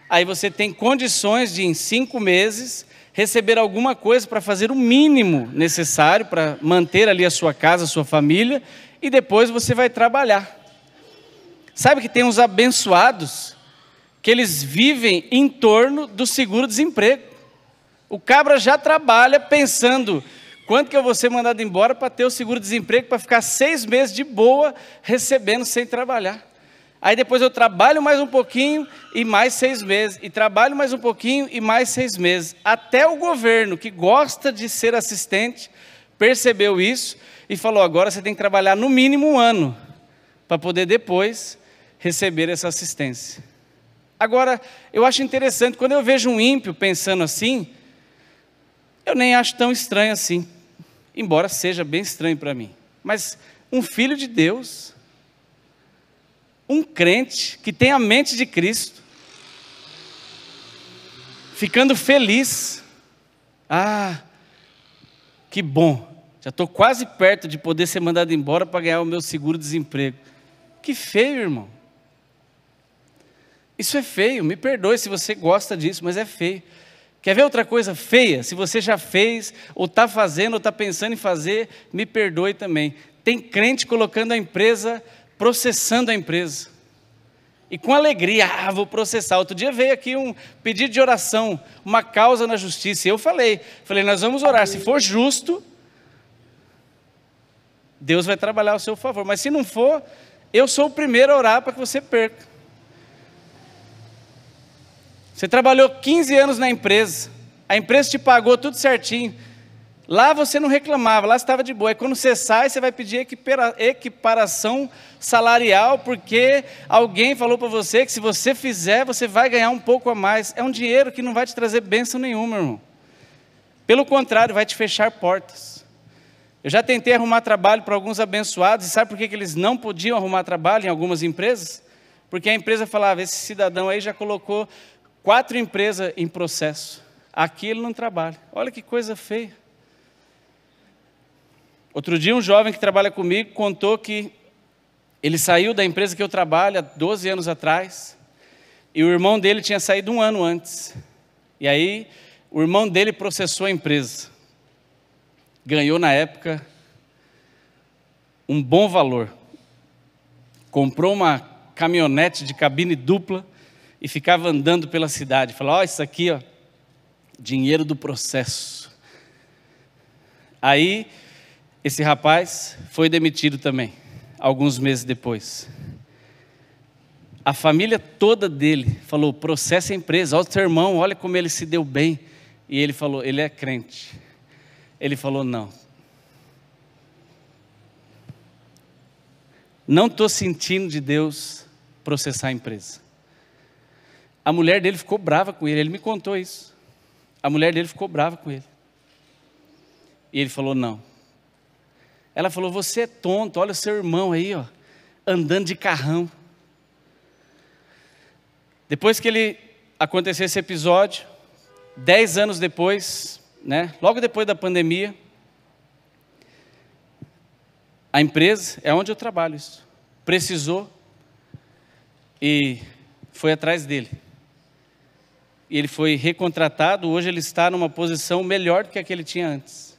A: aí você tem condições de em 5 meses receber alguma coisa para fazer o mínimo necessário para manter ali a sua casa, a sua família, e depois você vai trabalhar. Sabe que tem uns abençoados que eles vivem em torno do seguro-desemprego. O cabra já trabalha pensando, quanto que eu vou ser mandado embora para ter o seguro-desemprego, para ficar 6 meses de boa, recebendo sem trabalhar. Aí depois eu trabalho mais um pouquinho e mais 6 meses. E trabalho mais um pouquinho e mais 6 meses. Até o governo, que gosta de ser assistente, percebeu isso e falou, agora você tem que trabalhar no mínimo 1 ano, para poder depois receber essa assistência. Agora, eu acho interessante, quando eu vejo um ímpio pensando assim, eu nem acho tão estranho assim, embora seja bem estranho para mim. Mas um filho de Deus, um crente que tem a mente de Cristo, ficando feliz, que bom, já estou quase perto de poder ser mandado embora para ganhar o meu seguro-desemprego. Que feio, irmão. Isso é feio, me perdoe se você gosta disso, mas é feio. Quer ver outra coisa feia? Se você já fez, ou está fazendo, ou está pensando em fazer, me perdoe também. Tem crente colocando a empresa, processando a empresa. E com alegria, vou processar. Outro dia veio aqui um pedido de oração, uma causa na justiça. E eu falei, nós vamos orar. Se for justo, Deus vai trabalhar ao seu favor. Mas se não for, eu sou o primeiro a orar para que você perca. Você trabalhou 15 anos na empresa, a empresa te pagou tudo certinho, lá você não reclamava, lá você estava de boa, e quando você sai, você vai pedir equiparação salarial, porque alguém falou para você que se você fizer, você vai ganhar um pouco a mais. É um dinheiro que não vai te trazer bênção nenhuma, irmão. Pelo contrário, vai te fechar portas. Eu já tentei arrumar trabalho para alguns abençoados, e sabe por que eles não podiam arrumar trabalho em algumas empresas? Porque a empresa falava, esse cidadão aí já colocou 4 empresas em processo, aqui ele não trabalha. Olha que coisa feia. Outro dia um jovem que trabalha comigo contou que ele saiu da empresa que eu trabalho há 12 anos atrás, e o irmão dele tinha saído 1 ano antes. E aí o irmão dele processou a empresa, ganhou na época um bom valor, comprou uma caminhonete de cabine dupla, e ficava andando pela cidade, falava, isso aqui, dinheiro do processo. Aí, esse rapaz foi demitido também, alguns meses depois. A família toda dele falou, processa a empresa, olha o seu irmão, olha como ele se deu bem. E ele falou, ele é crente. Ele falou, não estou sentindo de Deus processar a empresa. A mulher dele ficou brava com ele me contou isso. A mulher dele ficou brava com ele. E ele falou, não. Ela falou, você é tonto, olha o seu irmão aí, andando de carrão. Depois que aconteceu esse episódio, 10 anos depois, né, logo depois da pandemia, a empresa, é onde eu trabalho isso, precisou e foi atrás dele. E ele foi recontratado, hoje ele está numa posição melhor do que a que ele tinha antes.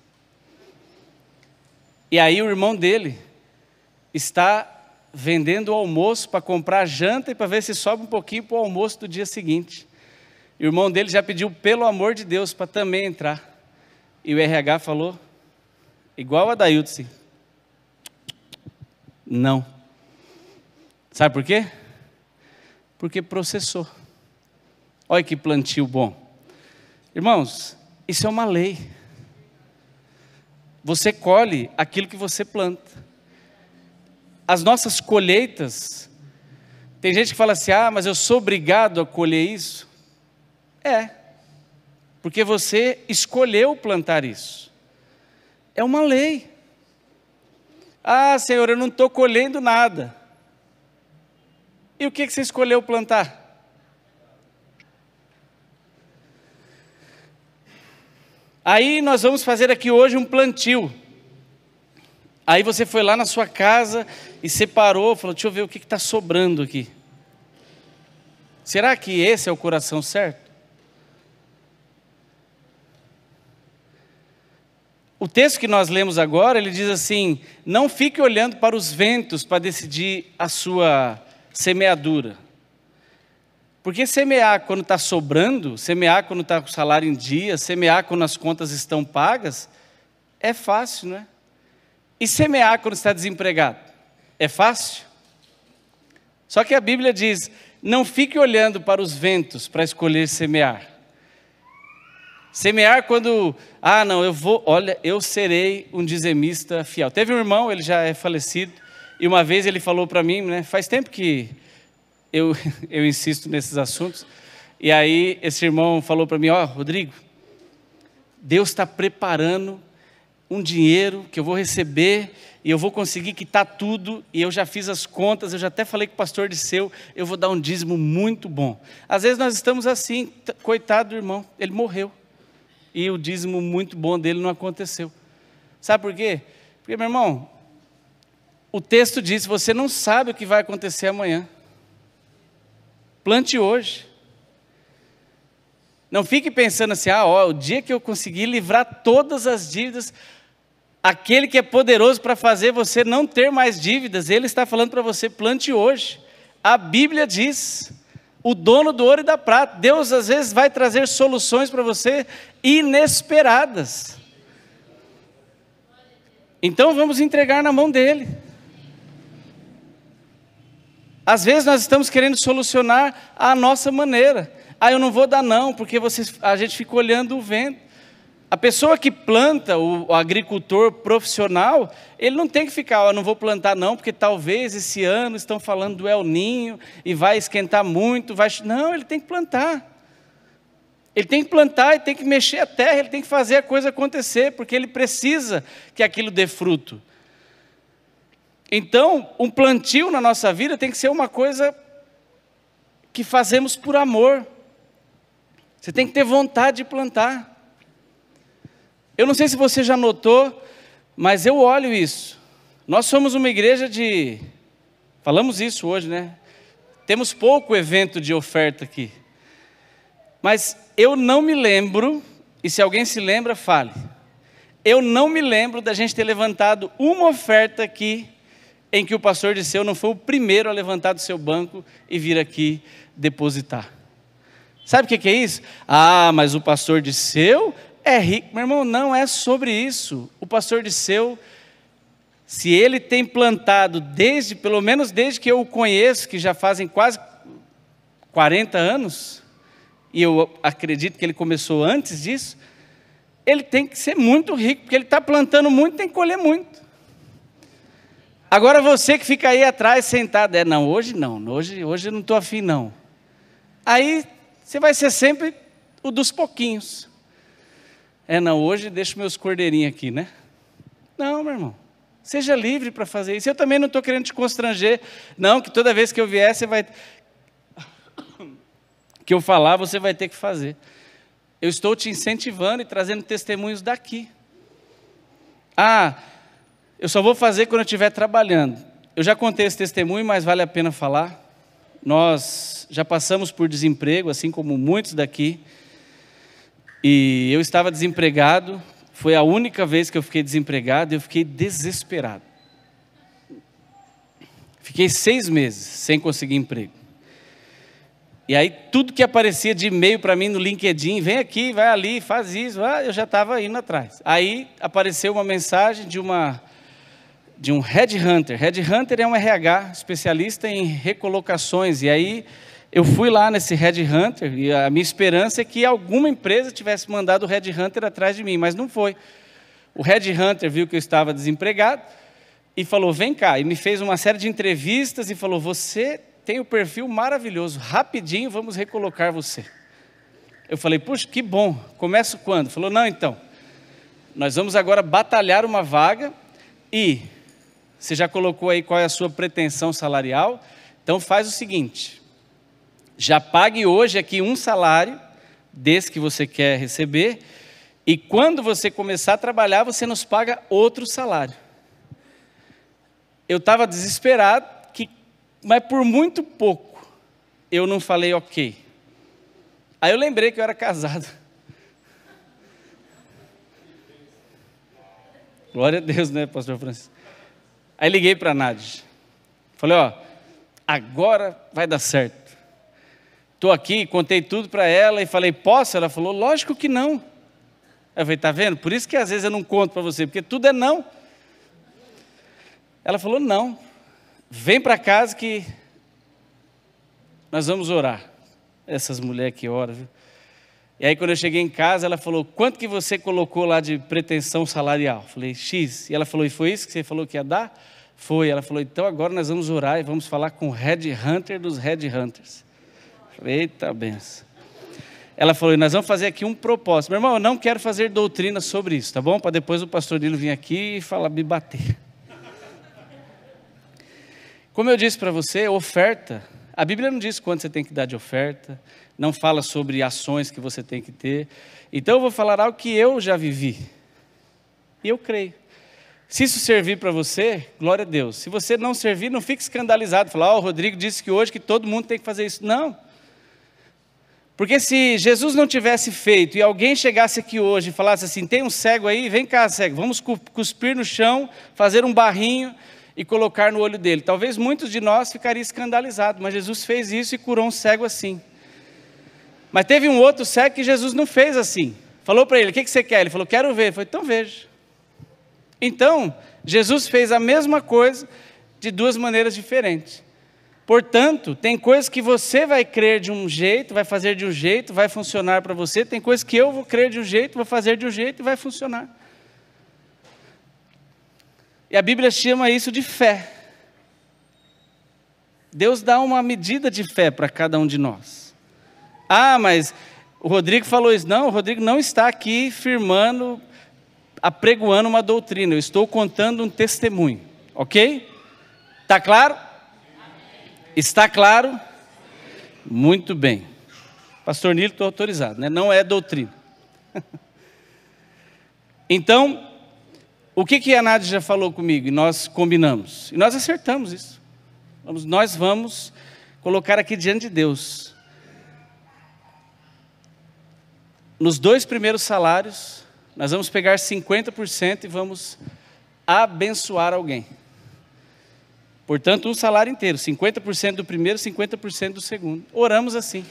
A: E aí o irmão dele está vendendo o almoço para comprar janta e para ver se sobe um pouquinho para o almoço do dia seguinte. E o irmão dele já pediu, pelo amor de Deus, para também entrar. E o RH falou, igual a Dailton, não. Sabe por quê? porque processou. Olha que plantio bom. Irmãos, isso é uma lei. Você colhe aquilo que você planta. As nossas colheitas, tem gente que fala assim, mas eu sou obrigado a colher isso. Porque você escolheu plantar isso. É uma lei. Senhor, eu não estou colhendo nada. E o que você escolheu plantar? Aí nós vamos fazer aqui hoje um plantio. Aí você foi lá na sua casa e separou, falou, deixa eu ver o que está sobrando aqui. Será que esse é o coração certo? O texto que nós lemos agora, ele diz assim, não fique olhando para os ventos para decidir a sua semeadura. Porque semear quando está sobrando, semear quando está com o salário em dia, semear quando as contas estão pagas, é fácil, não é? E semear quando está desempregado, é fácil? Só que a Bíblia diz, não fique olhando para os ventos para escolher semear. Semear quando, eu serei um dizimista fiel. Teve um irmão, ele já é falecido, e uma vez ele falou para mim, né, faz tempo que eu insisto nesses assuntos, e aí esse irmão falou para mim, Rodrigo, Deus está preparando um dinheiro que eu vou receber, e eu vou conseguir quitar tudo, e eu já fiz as contas, eu já até falei com o pastor Disseu, eu vou dar um dízimo muito bom. Às vezes nós estamos assim, coitado do irmão, ele morreu, e o dízimo muito bom dele não aconteceu. Sabe por quê? Porque, meu irmão, o texto diz, você não sabe o que vai acontecer amanhã. Plante hoje. Não fique pensando assim, o dia que eu conseguir livrar todas as dívidas, aquele que é poderoso para fazer você não ter mais dívidas, ele está falando para você, plante hoje. A Bíblia diz, o dono do ouro e da prata, Deus às vezes vai trazer soluções para você inesperadas. Então vamos entregar na mão dele. Às vezes nós estamos querendo solucionar a nossa maneira. Eu não vou dar não, porque a gente fica olhando o vento. A pessoa que planta, o agricultor profissional, ele não tem que ficar, não vou plantar não, porque talvez esse ano estão falando do El Ninho, e vai esquentar muito, não, ele tem que plantar. Ele tem que plantar, ele tem que mexer a terra, ele tem que fazer a coisa acontecer, porque ele precisa que aquilo dê fruto. Então, um plantio na nossa vida tem que ser uma coisa que fazemos por amor. Você tem que ter vontade de plantar. Eu não sei se você já notou, mas eu olho isso. Nós somos uma igreja falamos isso hoje, né? Temos pouco evento de oferta aqui. Mas eu não me lembro, e se alguém se lembra, fale. Eu não me lembro da gente ter levantado uma oferta aqui, em que o pastor Disseu não foi o primeiro a levantar do seu banco e vir aqui depositar. Sabe o que é isso? Mas o pastor Disseu é rico. Meu irmão, não é sobre isso. O pastor Disseu, se ele tem plantado pelo menos desde que eu o conheço, que já fazem quase 40 anos, e eu acredito que ele começou antes disso, ele tem que ser muito rico, porque ele está plantando muito, tem que colher muito. Agora você que fica aí atrás sentado, hoje eu não estou afim não. Aí você vai ser sempre o dos pouquinhos. Hoje deixo meus cordeirinhos aqui, né? Não, meu irmão, seja livre para fazer isso. Eu também não estou querendo te constranger, não, que toda vez que eu vier, que eu falar, você vai ter que fazer. Eu estou te incentivando e trazendo testemunhos daqui. Eu só vou fazer quando eu estiver trabalhando. Eu já contei esse testemunho, mas vale a pena falar. Nós já passamos por desemprego, assim como muitos daqui. E eu estava desempregado. Foi a única vez que eu fiquei desempregado e eu fiquei desesperado. Fiquei 6 meses sem conseguir emprego. E aí tudo que aparecia de e-mail para mim no LinkedIn, vem aqui, vai ali, faz isso, eu já estava indo atrás. Aí apareceu uma mensagem de um headhunter. Headhunter é um RH especialista em recolocações. E aí Eu fui lá nesse Red Hunter e a minha esperança é que alguma empresa tivesse mandado o Red Hunter atrás de mim, mas não foi. O Red Hunter viu que eu estava desempregado e falou, vem cá, e me fez uma série de entrevistas e falou, você tem o perfil maravilhoso, rapidinho vamos recolocar você. Eu falei, puxa, que bom, começo quando? Falou, não, então, nós vamos agora batalhar uma vaga e você já colocou aí qual é a sua pretensão salarial, então faz o seguinte, já pague hoje aqui um salário desse que você quer receber e quando você começar a trabalhar, você nos paga outro salário. Eu estava desesperado, mas por muito pouco eu não falei ok. Aí eu lembrei que eu era casado. Glória a Deus, né, pastor Francisco? Aí liguei para a Nádia. Falei, ó, agora vai dar certo. Estou aqui, contei tudo para ela e falei, posso? Ela falou, lógico que não. Eu falei, tá vendo? Por isso que às vezes eu não conto para você, porque tudo é não. Ela falou, não. Vem para casa que nós vamos orar. Essas mulheres que oram, viu? E aí quando eu cheguei em casa, ela falou, quanto que você colocou lá de pretensão salarial? Falei, X. E ela falou, e foi isso que você falou que ia dar? Foi. Ela falou, então agora nós vamos orar e vamos falar com o Red Hunter dos Red Hunters. Falei, eita benção. Ela falou, nós vamos fazer aqui um propósito. Meu irmão, eu não quero fazer doutrina sobre isso, tá bom? Para depois o pastor Nilo vir aqui e falar, me bater. Como eu disse para você, oferta, a Bíblia não diz quanto você tem que dar de oferta, não fala sobre ações que você tem que ter. Então eu vou falar algo que eu já vivi. E eu creio. Se isso servir para você, glória a Deus. Se você não servir, não fique escandalizado. Falar, o Rodrigo disse que hoje que todo mundo tem que fazer isso. Não. Porque se Jesus não tivesse feito e alguém chegasse aqui hoje e falasse assim, tem um cego aí, vem cá cego, vamos cuspir no chão, fazer um barrinho e colocar no olho dele. Talvez muitos de nós ficariam escandalizados, mas Jesus fez isso e curou um cego assim. Mas teve um outro cego que Jesus não fez assim. Falou para ele, o que você quer? Ele falou, quero ver. Ele falou, então veja. Então, Jesus fez a mesma coisa de duas maneiras diferentes. Portanto, tem coisas que você vai crer de um jeito, vai fazer de um jeito, vai funcionar para você. Tem coisas que eu vou crer de um jeito, vou fazer de um jeito e vai funcionar. E a Bíblia chama isso de fé. Deus dá uma medida de fé para cada um de nós. Ah, mas o Rodrigo falou isso. Não, o Rodrigo não está aqui firmando, apregoando uma doutrina. Eu estou contando um testemunho. Ok? Está claro? Está claro? Muito bem. Pastor Nilo, estou autorizado, né? Não é doutrina. Então, o que a Nádia já falou comigo e nós combinamos? E nós acertamos isso. Nós vamos colocar aqui diante de Deus. Nos 2 primeiros salários, nós vamos pegar 50% e vamos abençoar alguém. Portanto, um salário inteiro, 50% do primeiro, 50% do segundo. Oramos assim.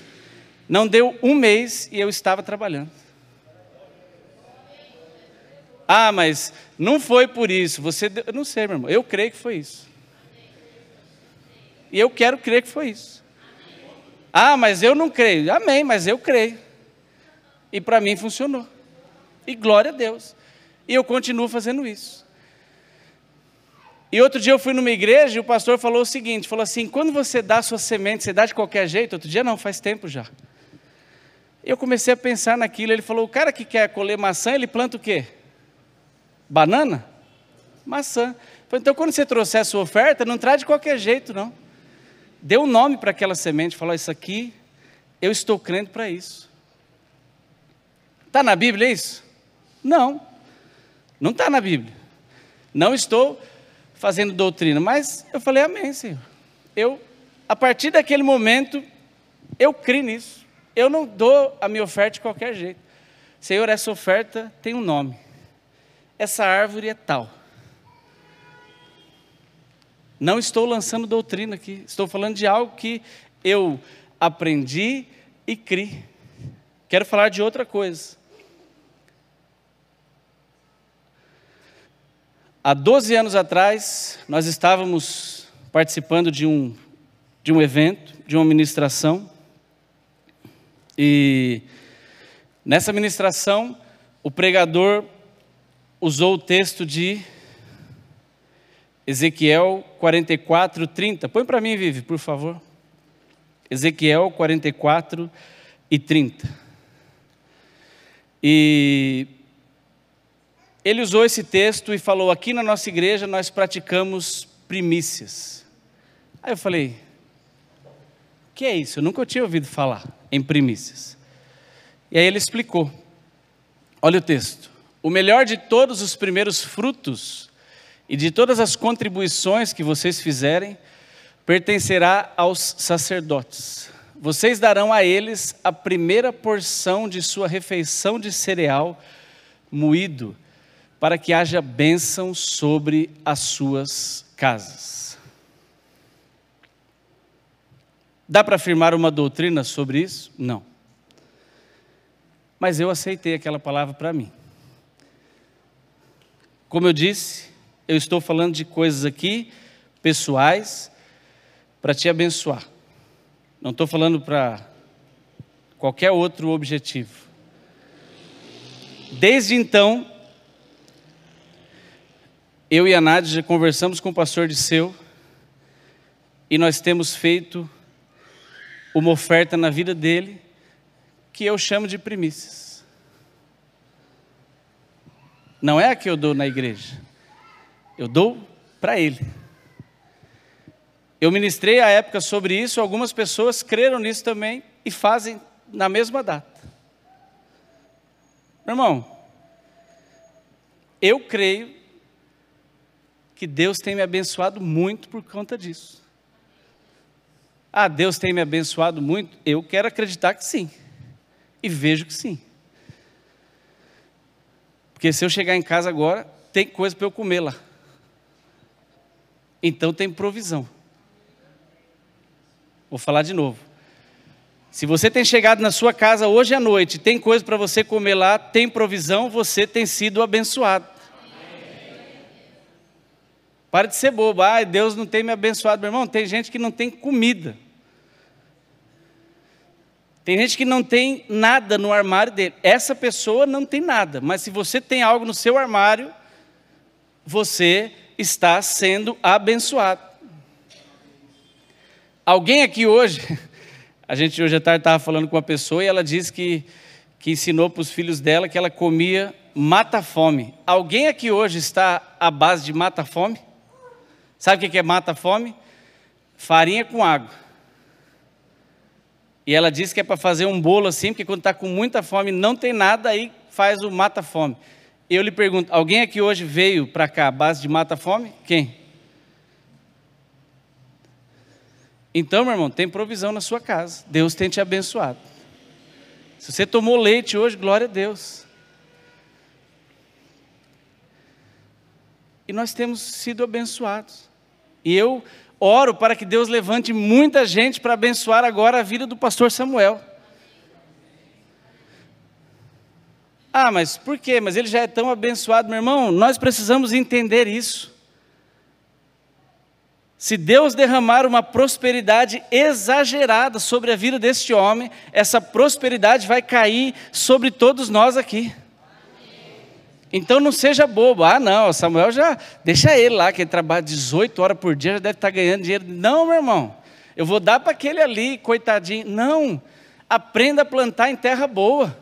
A: Não deu um mês e eu estava trabalhando. Ah, mas não foi por isso. Eu não sei, meu irmão. Eu creio que foi isso. E eu quero crer que foi isso. Ah, mas eu não creio. Amém, mas eu creio. E para mim funcionou. E glória a Deus. E eu continuo fazendo isso. E outro dia eu fui numa igreja e o pastor falou o seguinte, falou assim, quando você dá a sua semente, você dá de qualquer jeito? Outro dia não, faz tempo já. Eu comecei a pensar naquilo, ele falou, o cara que quer colher maçã, ele planta o quê? Banana? Maçã. Falei, então quando você trouxer a sua oferta, não traz de qualquer jeito não. Dê um nome para aquela semente, falou, isso aqui, eu estou crendo para isso. Está na Bíblia isso? Não, não está na Bíblia. Não estou fazendo doutrina, mas eu falei, amém, Senhor. A partir daquele momento, eu creio nisso. Eu não dou a minha oferta de qualquer jeito. Senhor, essa oferta tem um nome. Essa árvore é tal. Não estou lançando doutrina aqui. Estou falando de algo que eu aprendi e criei. Quero falar de outra coisa. Há 12 anos atrás, nós estávamos participando de um de um evento, de uma ministração. E nessa ministração, o pregador usou o texto de Ezequiel 44, 30. Põe para mim, Vivi, por favor. Ezequiel 44 e 30. E ele usou esse texto e falou: aqui na nossa igreja nós praticamos primícias. Aí eu falei: o que é isso? Eu nunca tinha ouvido falar em primícias. E aí ele explicou. Olha o texto: o melhor de todos os primeiros frutos e de todas as contribuições que vocês fizerem pertencerá aos sacerdotes. Vocês darão a eles a primeira porção de sua refeição de cereal moído, para que haja bênção sobre as suas casas. Dá para afirmar uma doutrina sobre isso? Não. Mas eu aceitei aquela palavra para mim. Como eu disse, eu estou falando de coisas aqui, pessoais, para te abençoar. Não estou falando para qualquer outro objetivo. Desde então, eu e a Nádia já conversamos com o pastor Disseu e nós temos feito uma oferta na vida dele que eu chamo de primícias. Não é a que eu dou na igreja, eu dou para ele. Eu ministrei à época sobre isso, algumas pessoas creram nisso também e fazem na mesma data. Meu irmão, eu creio que Deus tem me abençoado muito por conta disso. Ah, Deus tem me abençoado muito? Eu quero acreditar que sim. E vejo que sim. Porque se eu chegar em casa agora, tem coisa para eu comer lá. Então tem provisão. Vou falar de novo. Se você tem chegado na sua casa hoje à noite, tem coisa para você comer lá, tem provisão, você tem sido abençoado. Para de ser bobo. Ah, Deus não tem me abençoado. Meu irmão, tem gente que não tem comida. Tem gente que não tem nada no armário dele. Essa pessoa não tem nada. Mas se você tem algo no seu armário, você está sendo abençoado. Alguém aqui hoje, a gente hoje à tarde estava falando com uma pessoa e ela disse que ensinou para os filhos dela que ela comia mata-fome. Alguém aqui hoje está à base de mata-fome? Sabe o que é mata-fome? Farinha com água. E ela disse que é para fazer um bolo assim, porque quando está com muita fome não tem nada, aí faz o mata-fome. Eu lhe pergunto, alguém aqui hoje veio para cá à base de mata-fome? Quem? Então, meu irmão, tem provisão na sua casa. Deus tem te abençoado. Se você tomou leite hoje, glória a Deus. E nós temos sido abençoados. E eu oro para que Deus levante muita gente para abençoar agora a vida do pastor Samuel. Ah, mas por quê? Mas ele já é tão abençoado, meu irmão. Nós precisamos entender isso. Se Deus derramar uma prosperidade exagerada sobre a vida deste homem, essa prosperidade vai cair sobre todos nós aqui. Então não seja bobo. Ah, não, Samuel já, deixa ele lá, que ele trabalha 18 horas por dia, já deve estar ganhando dinheiro. Não, meu irmão, eu vou dar para aquele ali, coitadinho. Não, aprenda a plantar em terra boa.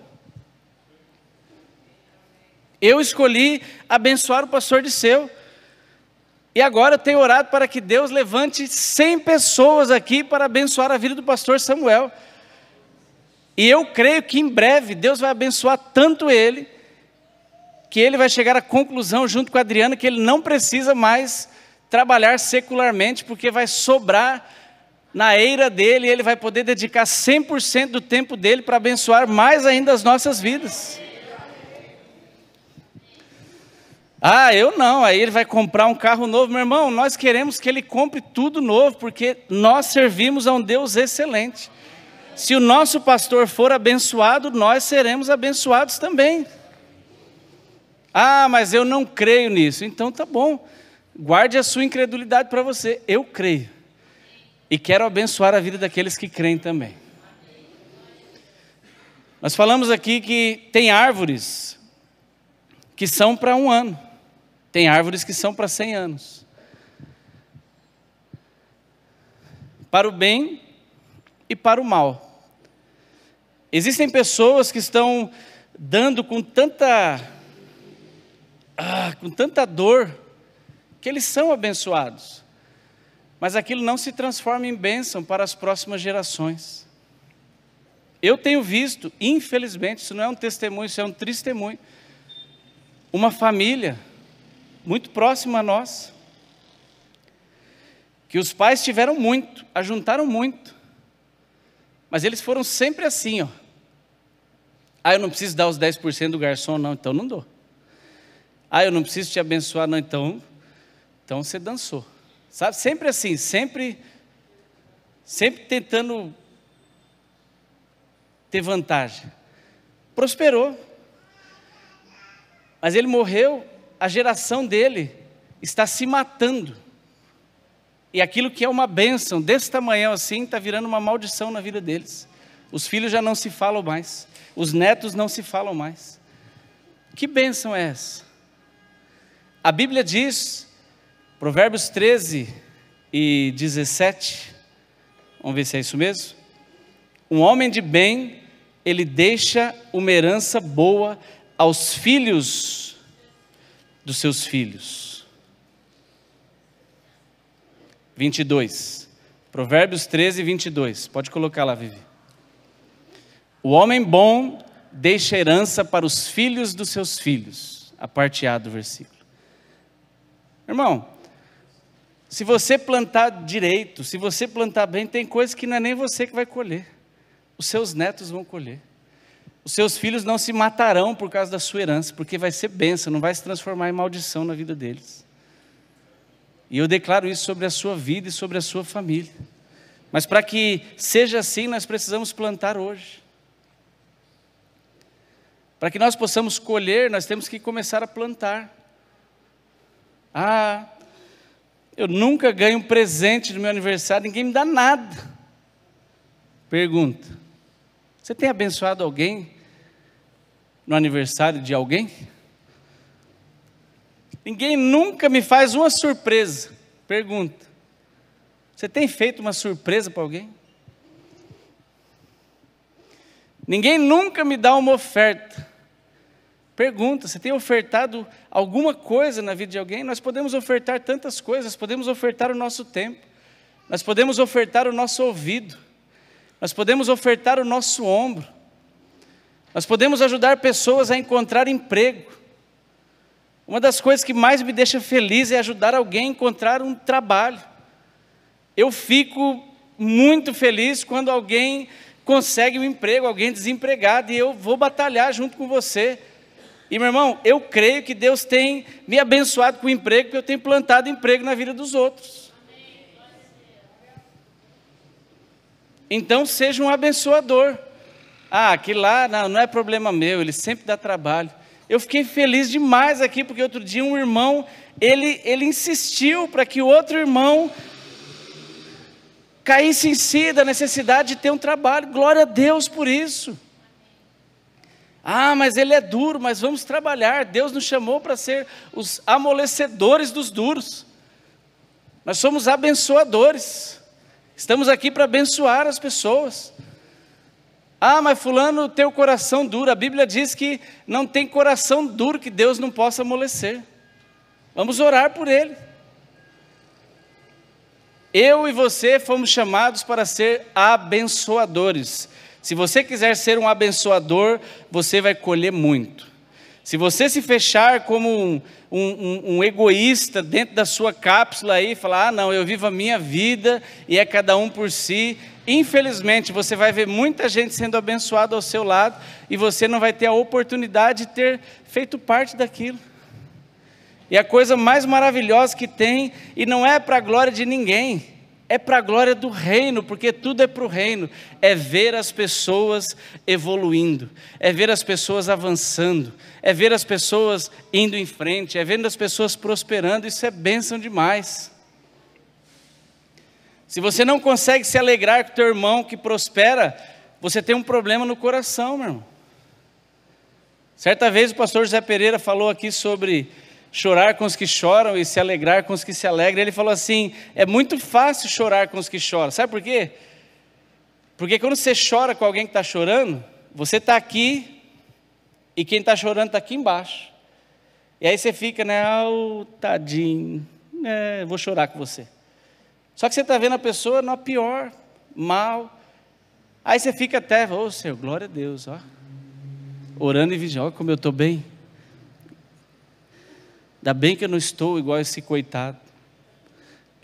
A: Eu escolhi abençoar o pastor Disseu. E agora eu tenho orado para que Deus levante 100 pessoas aqui para abençoar a vida do pastor Samuel. E eu creio que em breve Deus vai abençoar tanto ele, que ele vai chegar à conclusão junto com a Adriana que ele não precisa mais trabalhar secularmente, porque vai sobrar na eira dele e ele vai poder dedicar 100% do tempo dele para abençoar mais ainda as nossas vidas. Ah, eu não, aí ele vai comprar um carro novo. Meu irmão, nós queremos que ele compre tudo novo, porque nós servimos a um Deus excelente. Se o nosso pastor for abençoado, nós seremos abençoados também. Ah, mas eu não creio nisso. Então tá bom, guarde a sua incredulidade para você. Eu creio. E quero abençoar a vida daqueles que creem também. Nós falamos aqui que tem árvores que são para 1 ano. Tem árvores que são para 100 anos. Para o bem e para o mal. Existem pessoas que estão dando com tanta dor, que eles são abençoados. Mas aquilo não se transforma em bênção para as próximas gerações. Eu tenho visto, infelizmente, isso não é um testemunho, isso é um testemunho. Uma família muito próxima a nós, que os pais tiveram muito, ajuntaram muito, mas eles foram sempre assim, ó. Eu não preciso dar os 10% do garçom, não, então não dou. Eu não preciso te abençoar, não, então você dançou. Sabe, sempre assim, sempre tentando ter vantagem. Prosperou. Mas ele morreu, a geração dele está se matando. E aquilo que é uma bênção, desse tamanho assim, está virando uma maldição na vida deles. Os filhos já não se falam mais. Os netos não se falam mais. Que bênção é essa? A Bíblia diz, Provérbios 13 e 17, vamos ver se é isso mesmo. Um homem de bem, ele deixa uma herança boa aos filhos dos seus filhos. 22, Provérbios 13, 22, pode colocar lá, Vivi. O homem bom deixa herança para os filhos dos seus filhos, a parte A do versículo. Irmão, se você plantar direito, se você plantar bem, tem coisas que não é nem você que vai colher. Os seus netos vão colher. Os seus filhos não se matarão por causa da sua herança, porque vai ser bênção, não vai se transformar em maldição na vida deles. E eu declaro isso sobre a sua vida e sobre a sua família. Mas para que seja assim, nós precisamos plantar hoje. Para que nós possamos colher, nós temos que começar a plantar. Eu nunca ganho um presente no meu aniversário, ninguém me dá nada. Pergunta: você tem abençoado alguém no aniversário de alguém? Ninguém nunca me faz uma surpresa. Pergunta: você tem feito uma surpresa para alguém? Ninguém nunca me dá uma oferta. Pergunta: você tem ofertado alguma coisa na vida de alguém? Nós podemos ofertar tantas coisas, podemos ofertar o nosso tempo, nós podemos ofertar o nosso ouvido, nós podemos ofertar o nosso ombro, nós podemos ajudar pessoas a encontrar emprego. Uma das coisas que mais me deixa feliz é ajudar alguém a encontrar um trabalho. Eu fico muito feliz quando alguém consegue um emprego, alguém desempregado, e eu vou batalhar junto com você. E, meu irmão, eu creio que Deus tem me abençoado com emprego, porque eu tenho plantado emprego na vida dos outros. Então, seja um abençoador. Aquilo lá não é problema meu, ele sempre dá trabalho. Eu fiquei feliz demais aqui, porque outro dia um irmão, ele insistiu para que o outro irmão caísse em si da necessidade de ter um trabalho. Glória a Deus por isso. Mas ele é duro, mas vamos trabalhar. Deus nos chamou para ser os amolecedores dos duros. Nós somos abençoadores. Estamos aqui para abençoar as pessoas. Mas fulano tem o coração duro. A Bíblia diz que não tem coração duro que Deus não possa amolecer. Vamos orar por ele. Eu e você fomos chamados para ser abençoadores. Se você quiser ser um abençoador, você vai colher muito. Se você se fechar como um egoísta dentro da sua cápsula aí, falar, não, eu vivo a minha vida e é cada um por si, infelizmente você vai ver muita gente sendo abençoada ao seu lado e você não vai ter a oportunidade de ter feito parte daquilo. E a coisa mais maravilhosa que tem, e não é para a glória de ninguém, é para a glória do reino, porque tudo é para o reino, é ver as pessoas evoluindo, é ver as pessoas avançando, é ver as pessoas indo em frente, é ver as pessoas prosperando. Isso é bênção demais. Se você não consegue se alegrar com o teu irmão que prospera, você tem um problema no coração, meu irmão. Certa vez o pastor José Pereira falou aqui sobre chorar com os que choram e se alegrar com os que se alegram. Ele falou assim, é muito fácil chorar com os que choram. Sabe por quê? Porque quando você chora com alguém que está chorando, você está aqui e quem está chorando está aqui embaixo. E aí você fica, né, tadinho, vou chorar com você. Só que você está vendo a pessoa no pior, mal. Aí você fica até, Senhor, glória a Deus, ó. Orando e vigiando, olha como eu estou bem. Ainda bem que eu não estou igual esse coitado.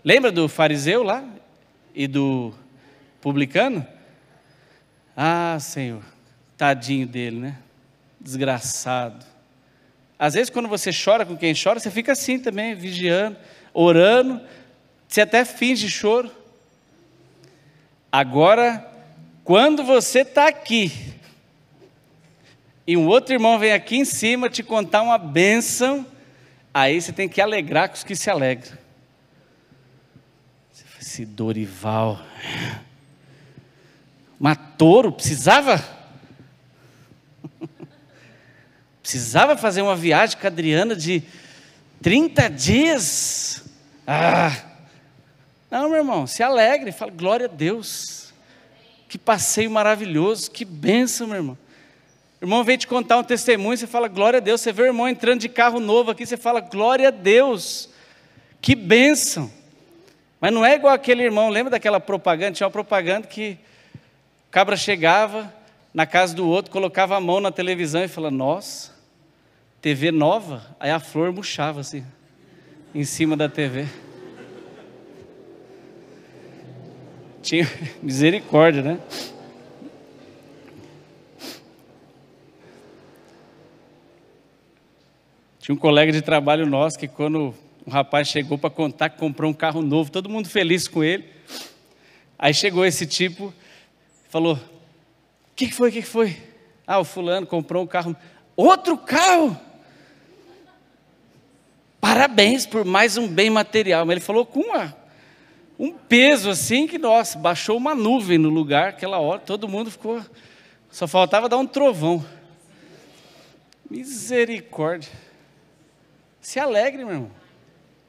A: Lembra do fariseu lá? E do publicano? Ah, Senhor, tadinho dele, né? Desgraçado. Às vezes quando você chora com quem chora, você fica assim também, vigiando, orando, você até finge choro. Agora, quando você está aqui, e um outro irmão vem aqui em cima te contar uma bênção, aí você tem que alegrar com os que se alegram. Esse Dorival, Touro, precisava fazer uma viagem com a Adriana de 30 dias. Não, meu irmão, se alegre, fala, glória a Deus, que passeio maravilhoso, que bênção, meu irmão. O irmão vem te contar um testemunho, você fala, glória a Deus. Você vê o irmão entrando de carro novo aqui, você fala, glória a Deus, que bênção. Mas não é igual aquele irmão, lembra daquela propaganda? Tinha uma propaganda que o cabra chegava na casa do outro, colocava a mão na televisão e falava, nossa, TV nova? Aí a flor murchava assim, em cima da TV. Tinha misericórdia, né? Tinha um colega de trabalho nosso que quando um rapaz chegou para contar que comprou um carro novo, todo mundo feliz com ele. Aí chegou esse tipo, falou, o que foi? O fulano comprou um carro. Outro carro? Parabéns por mais um bem material. Mas ele falou com um peso assim que, nossa, baixou uma nuvem no lugar, aquela hora, todo mundo ficou, só faltava dar um trovão. Misericórdia. Se alegre, meu irmão.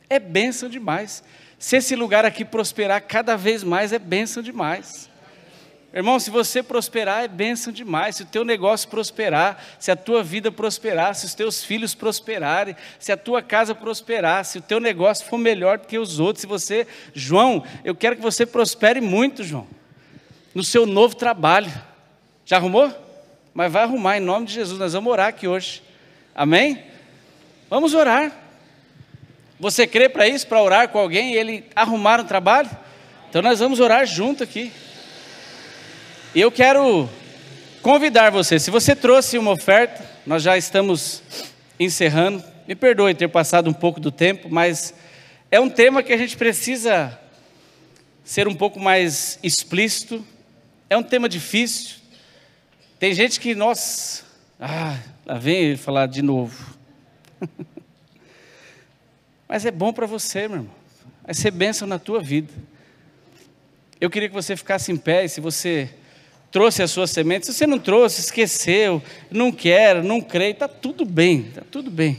A: É bênção demais. Se esse lugar aqui prosperar cada vez mais, é bênção demais. Irmão, se você prosperar, é bênção demais. Se o teu negócio prosperar, se a tua vida prosperar, se os teus filhos prosperarem, se a tua casa prosperar, se o teu negócio for melhor do que os outros, se você... João, eu quero que você prospere muito, João, no seu novo trabalho. Já arrumou? Mas vai arrumar, em nome de Jesus. Nós vamos orar aqui hoje. Amém? Vamos orar. Você crê para isso, para orar com alguém e ele arrumar um trabalho? Então nós vamos orar junto aqui. E eu quero convidar você, se você trouxe uma oferta, nós já estamos encerrando, me perdoe ter passado um pouco do tempo, mas é um tema que a gente precisa ser um pouco mais explícito, é um tema difícil, tem gente que, nossa, lá vem ele falar de novo, mas é bom para você, meu irmão, vai ser bênção na tua vida. Eu queria que você ficasse em pé, e se você trouxe a sua semente, se você não trouxe, esqueceu, não quer, não crê, está tudo bem, está tudo bem.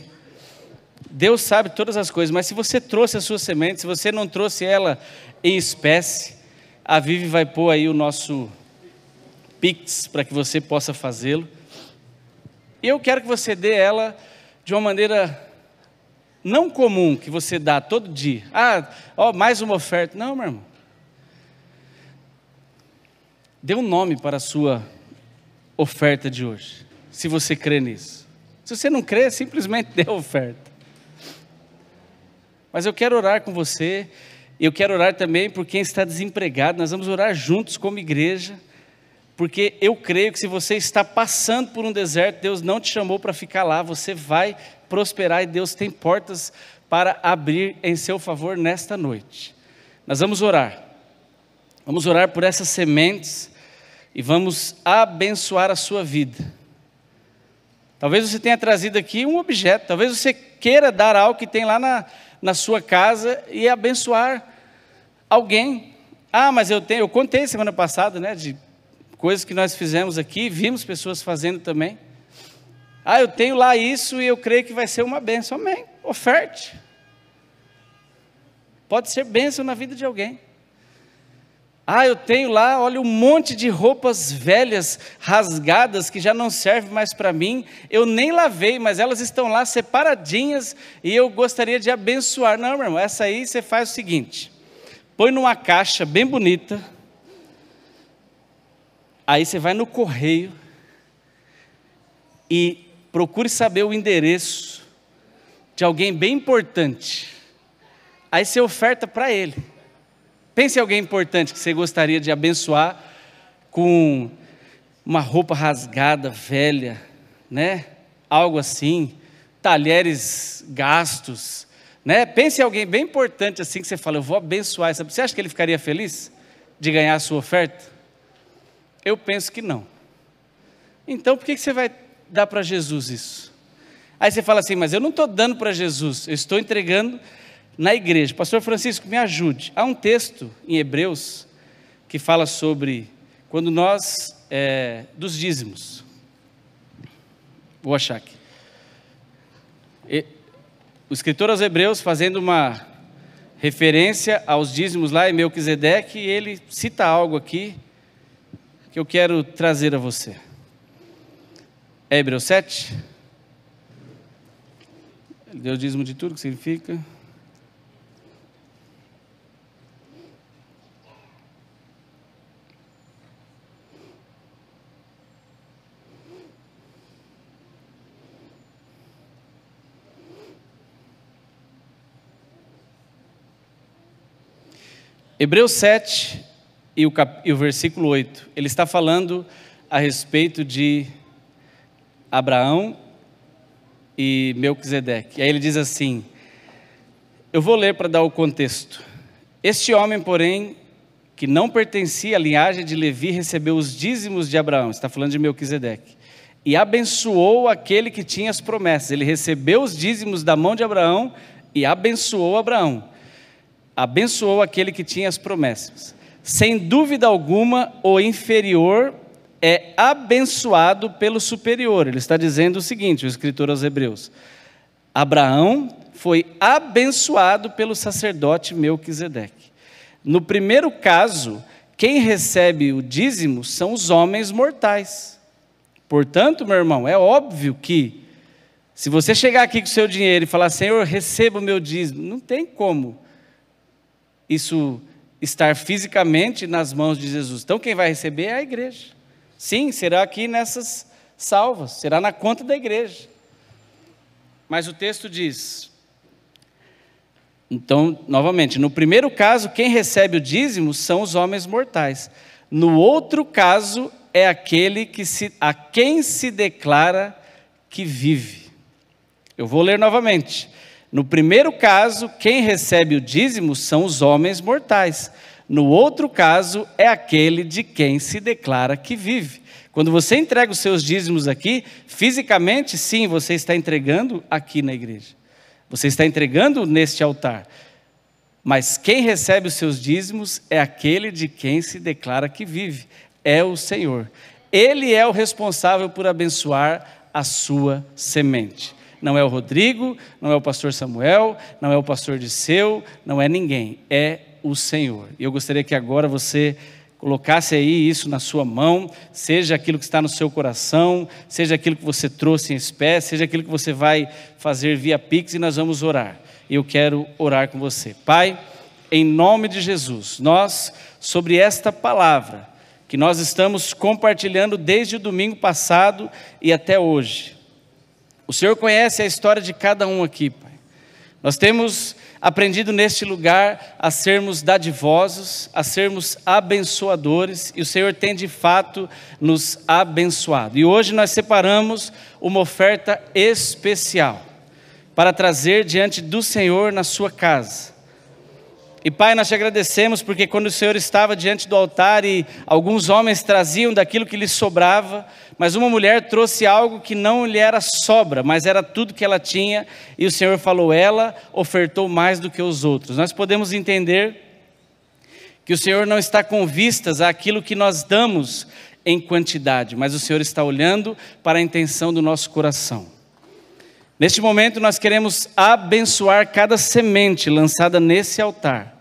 A: Deus sabe todas as coisas, mas se você trouxe a sua semente, se você não trouxe ela em espécie, a Vivi vai pôr aí o nosso Pix para que você possa fazê-lo. E eu quero que você dê ela de uma maneira não comum, que você dá todo dia. Mais uma oferta. Não, meu irmão. Dê um nome para a sua oferta de hoje, se você crê nisso. Se você não crê, simplesmente dê a oferta. Mas eu quero orar com você, e eu quero orar também por quem está desempregado. Nós vamos orar juntos como igreja, porque eu creio que se você está passando por um deserto, Deus não te chamou para ficar lá, você vai prosperar e Deus tem portas para abrir em seu favor nesta noite. Nós vamos orar. Vamos orar por essas sementes e vamos abençoar a sua vida. Talvez você tenha trazido aqui um objeto, talvez você queira dar algo que tem lá na sua casa e abençoar alguém. Ah, mas eu contei semana passada, né, de coisas que nós fizemos aqui, vimos pessoas fazendo também. Ah, eu tenho lá isso e eu creio que vai ser uma bênção. Amém. Oferte. Pode ser bênção na vida de alguém. Ah, eu tenho lá, olha, um monte de roupas velhas, rasgadas, que já não servem mais para mim. Eu nem lavei, mas elas estão lá separadinhas e eu gostaria de abençoar. Não, meu irmão, essa aí você faz o seguinte: põe numa caixa bem bonita, aí você vai no correio e procure saber o endereço de alguém bem importante. Aí você oferta para ele. Pense em alguém importante que você gostaria de abençoar com uma roupa rasgada, velha, né? Algo assim, talheres gastos, né? Pense em alguém bem importante assim que você fala, eu vou abençoar essa. Você acha que ele ficaria feliz de ganhar a sua oferta? Eu penso que não. Então por que você vai dar para Jesus isso? Aí você fala assim, mas eu não estou dando para Jesus, eu estou entregando na igreja. Pastor Francisco, me ajude. Há um texto em Hebreus que fala sobre quando nós, dos dízimos. Vou achar aqui. O escritor aos Hebreus, fazendo uma referência aos dízimos lá em Melquisedeque, ele cita algo aqui que eu quero trazer a você. É Hebreus 7? Ele deu o dízimo de tudo, que significa? Hebreus 7 e o versículo 8, ele está falando a respeito de Abraão e Melquisedeque. E aí ele diz assim, eu vou ler para dar o contexto. Este homem, porém, que não pertencia à linhagem de Levi, recebeu os dízimos de Abraão, está falando de Melquisedeque, e abençoou aquele que tinha as promessas. Ele recebeu os dízimos da mão de Abraão e abençoou Abraão. Abençoou aquele que tinha as promessas. Sem dúvida alguma, o inferior é abençoado pelo superior. Ele está dizendo o seguinte, o escritor aos Hebreus: Abraão foi abençoado pelo sacerdote Melquisedeque. No primeiro caso, quem recebe o dízimo são os homens mortais. Portanto, meu irmão, é óbvio que, se você chegar aqui com o seu dinheiro e falar, Senhor, receba o meu dízimo, não tem como isso estar fisicamente nas mãos de Jesus. Então quem vai receber é a igreja. Sim, será aqui nessas salvas, será na conta da igreja. Mas o texto diz, então, novamente, no primeiro caso, quem recebe o dízimo são os homens mortais. No outro caso, é aquele a quem se declara que vive. Eu vou ler novamente. No primeiro caso, quem recebe o dízimo são os homens mortais. No outro caso, é aquele de quem se declara que vive. Quando você entrega os seus dízimos aqui, fisicamente, sim, você está entregando aqui na igreja. Você está entregando neste altar. Mas quem recebe os seus dízimos é aquele de quem se declara que vive. É o Senhor. Ele é o responsável por abençoar a sua semente. Não é o Rodrigo, não é o pastor Samuel, não é o pastor Disseu, não é ninguém, é o Senhor. E eu gostaria que agora você colocasse aí isso na sua mão, seja aquilo que está no seu coração, seja aquilo que você trouxe em espécie, seja aquilo que você vai fazer via Pix, e nós vamos orar. E eu quero orar com você. Pai, em nome de Jesus, nós, sobre esta palavra, que nós estamos compartilhando desde o domingo passado e até hoje, o Senhor conhece a história de cada um aqui, Pai. Nós temos aprendido neste lugar a sermos dadivosos, a sermos abençoadores, e o Senhor tem de fato nos abençoado. E hoje nós separamos uma oferta especial para trazer diante do Senhor na sua casa. E Pai, nós te agradecemos porque quando o Senhor estava diante do altar e alguns homens traziam daquilo que lhes sobrava, mas uma mulher trouxe algo que não lhe era sobra, mas era tudo que ela tinha, e o Senhor falou, ela ofertou mais do que os outros. Nós podemos entender que o Senhor não está com vistas àquilo que nós damos em quantidade, mas o Senhor está olhando para a intenção do nosso coração. Neste momento nós queremos abençoar cada semente lançada nesse altar.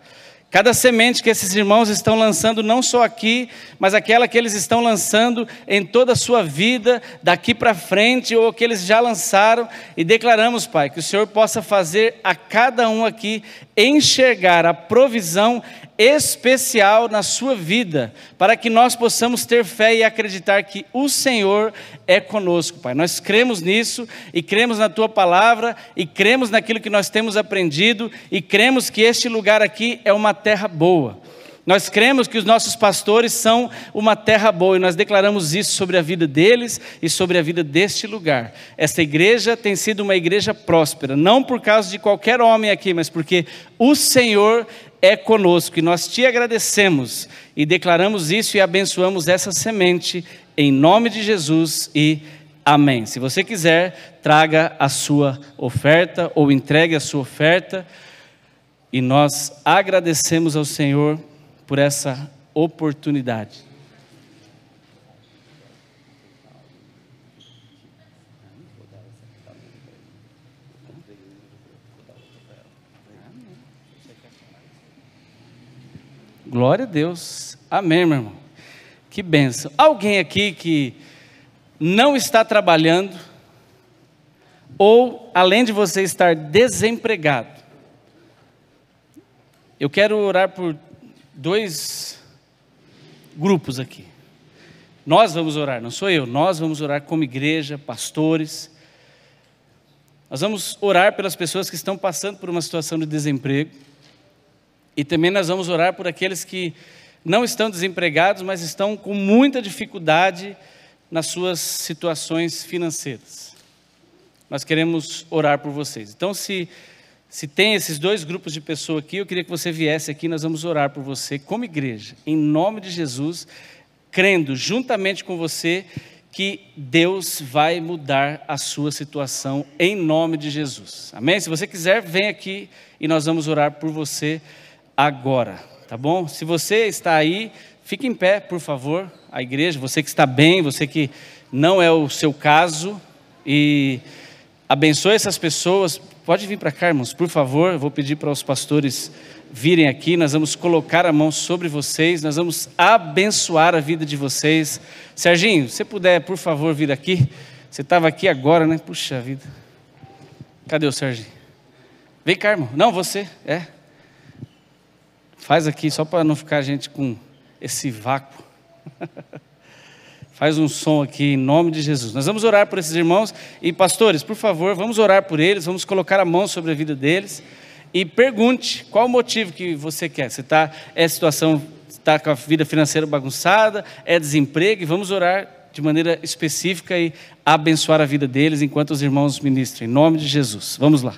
A: Cada semente que esses irmãos estão lançando, não só aqui, mas aquela que eles estão lançando em toda a sua vida, daqui para frente, ou que eles já lançaram, e declaramos, Pai, que o Senhor possa fazer a cada um aqui enxergar a provisão especial na sua vida, para que nós possamos ter fé e acreditar que o Senhor é conosco, Pai. Nós cremos nisso, e cremos na Tua Palavra, e cremos naquilo que nós temos aprendido, e cremos que este lugar aqui é uma terra boa. Nós cremos que os nossos pastores são uma terra boa, e nós declaramos isso sobre a vida deles e sobre a vida deste lugar. Esta igreja tem sido uma igreja próspera, não por causa de qualquer homem aqui, mas porque o Senhor é conosco, e nós te agradecemos, e declaramos isso e abençoamos essa semente, em nome de Jesus, e amém. Se você quiser, traga a sua oferta, ou entregue a sua oferta, e nós agradecemos ao Senhor por essa oportunidade. Glória a Deus, amém, meu irmão, que bênção. Alguém aqui que não está trabalhando, ou além de você estar desempregado, eu quero orar por 2 grupos aqui. Nós vamos orar, não sou eu, nós vamos orar como igreja, pastores. Nós vamos orar pelas pessoas que estão passando por uma situação de desemprego, e também nós vamos orar por aqueles que não estão desempregados, mas estão com muita dificuldade nas suas situações financeiras. Nós queremos orar por vocês. Então, se tem esses 2 grupos de pessoas aqui, eu queria que você viesse aqui, nós vamos orar por você como igreja, em nome de Jesus, crendo juntamente com você que Deus vai mudar a sua situação, em nome de Jesus. Amém? Se você quiser, vem aqui e nós vamos orar por você agora, tá bom? Se você está aí, fique em pé, por favor, a igreja, você que está bem, você que não é o seu caso, e abençoe essas pessoas. Pode vir para cá, irmãos, por favor. Eu vou pedir para os pastores virem aqui, nós vamos colocar a mão sobre vocês, nós vamos abençoar a vida de vocês. Serginho, se puder, por favor, vir aqui. Você estava aqui agora, né? Puxa vida. Cadê o Serginho? Vem cá, irmão. Não, você, faz aqui, só para não ficar a gente com esse vácuo. Faz um som aqui, em nome de Jesus. Nós vamos orar por esses irmãos. E pastores, por favor, vamos orar por eles. Vamos colocar a mão sobre a vida deles. E pergunte, qual o motivo que você quer? Você está com a vida financeira bagunçada? É desemprego? E vamos orar de maneira específica e abençoar a vida deles enquanto os irmãos ministram. Em nome de Jesus. Vamos lá.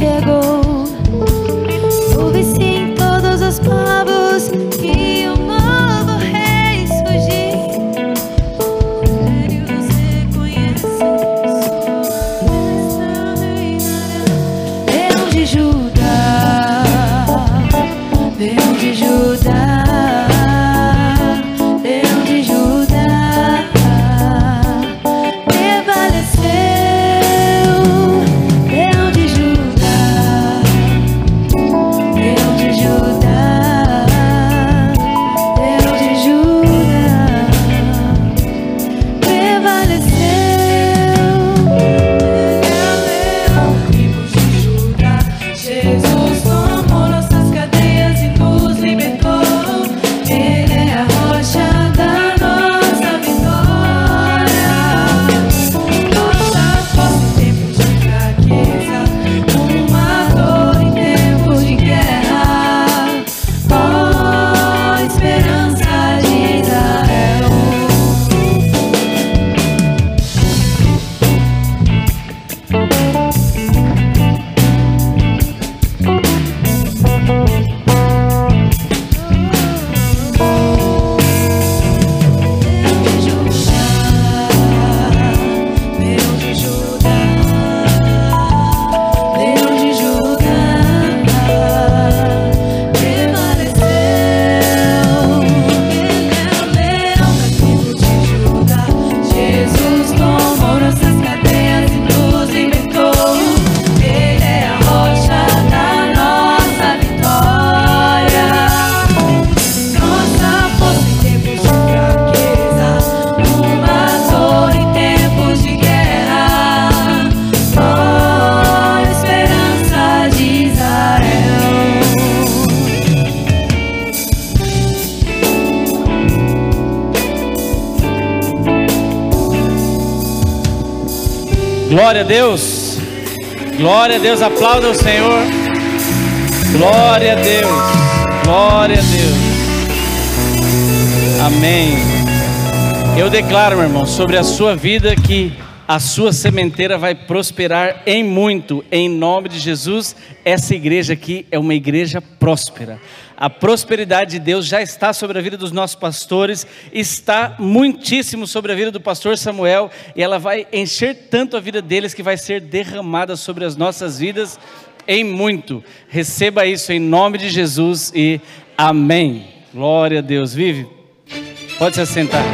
B: chegou. Ouve-se em todos os povos que o novo rei surgiu. Eles reconhecem sua reinará. Leão de Judá, Leão de Judá, Leão de Judá, prevaleceu. Leão de Judá, Leão de Judá, Leão de Judá, prevaleceu. Leão, tribo de Judá, Jesus tomou nossas cadeias e nos libertou. Ele é a rocha da nossa vitória. Nossa força em tempos de fraqueza, uma dor em tempos de guerra. Ó, esperança de Israel. Leão de Judá, Leão de Judá, prevaleceu. Ele é o leão da tribo de Judá. Jesus tomou nossas cadeias e nos libertou. Ele é a rocha da nossa vitória. Nossa força em tempos de fraqueza, uma dor em tempos de guerra. Ó, esperança de Israel.
A: Glória a Deus. Glória a Deus. Aplauda o Senhor. Glória a Deus. Glória a Deus. Amém. Eu declaro, meu irmão, sobre a sua vida que a sua sementeira vai prosperar em muito, em nome de Jesus. Essa igreja aqui é uma igreja próspera. A prosperidade de Deus já está sobre a vida dos nossos pastores, está muitíssimo sobre a vida do pastor Samuel, e ela vai encher tanto a vida deles que vai ser derramada sobre as nossas vidas em muito. Receba isso em nome de Jesus e amém. Glória a Deus. Vive. Pode se assentar.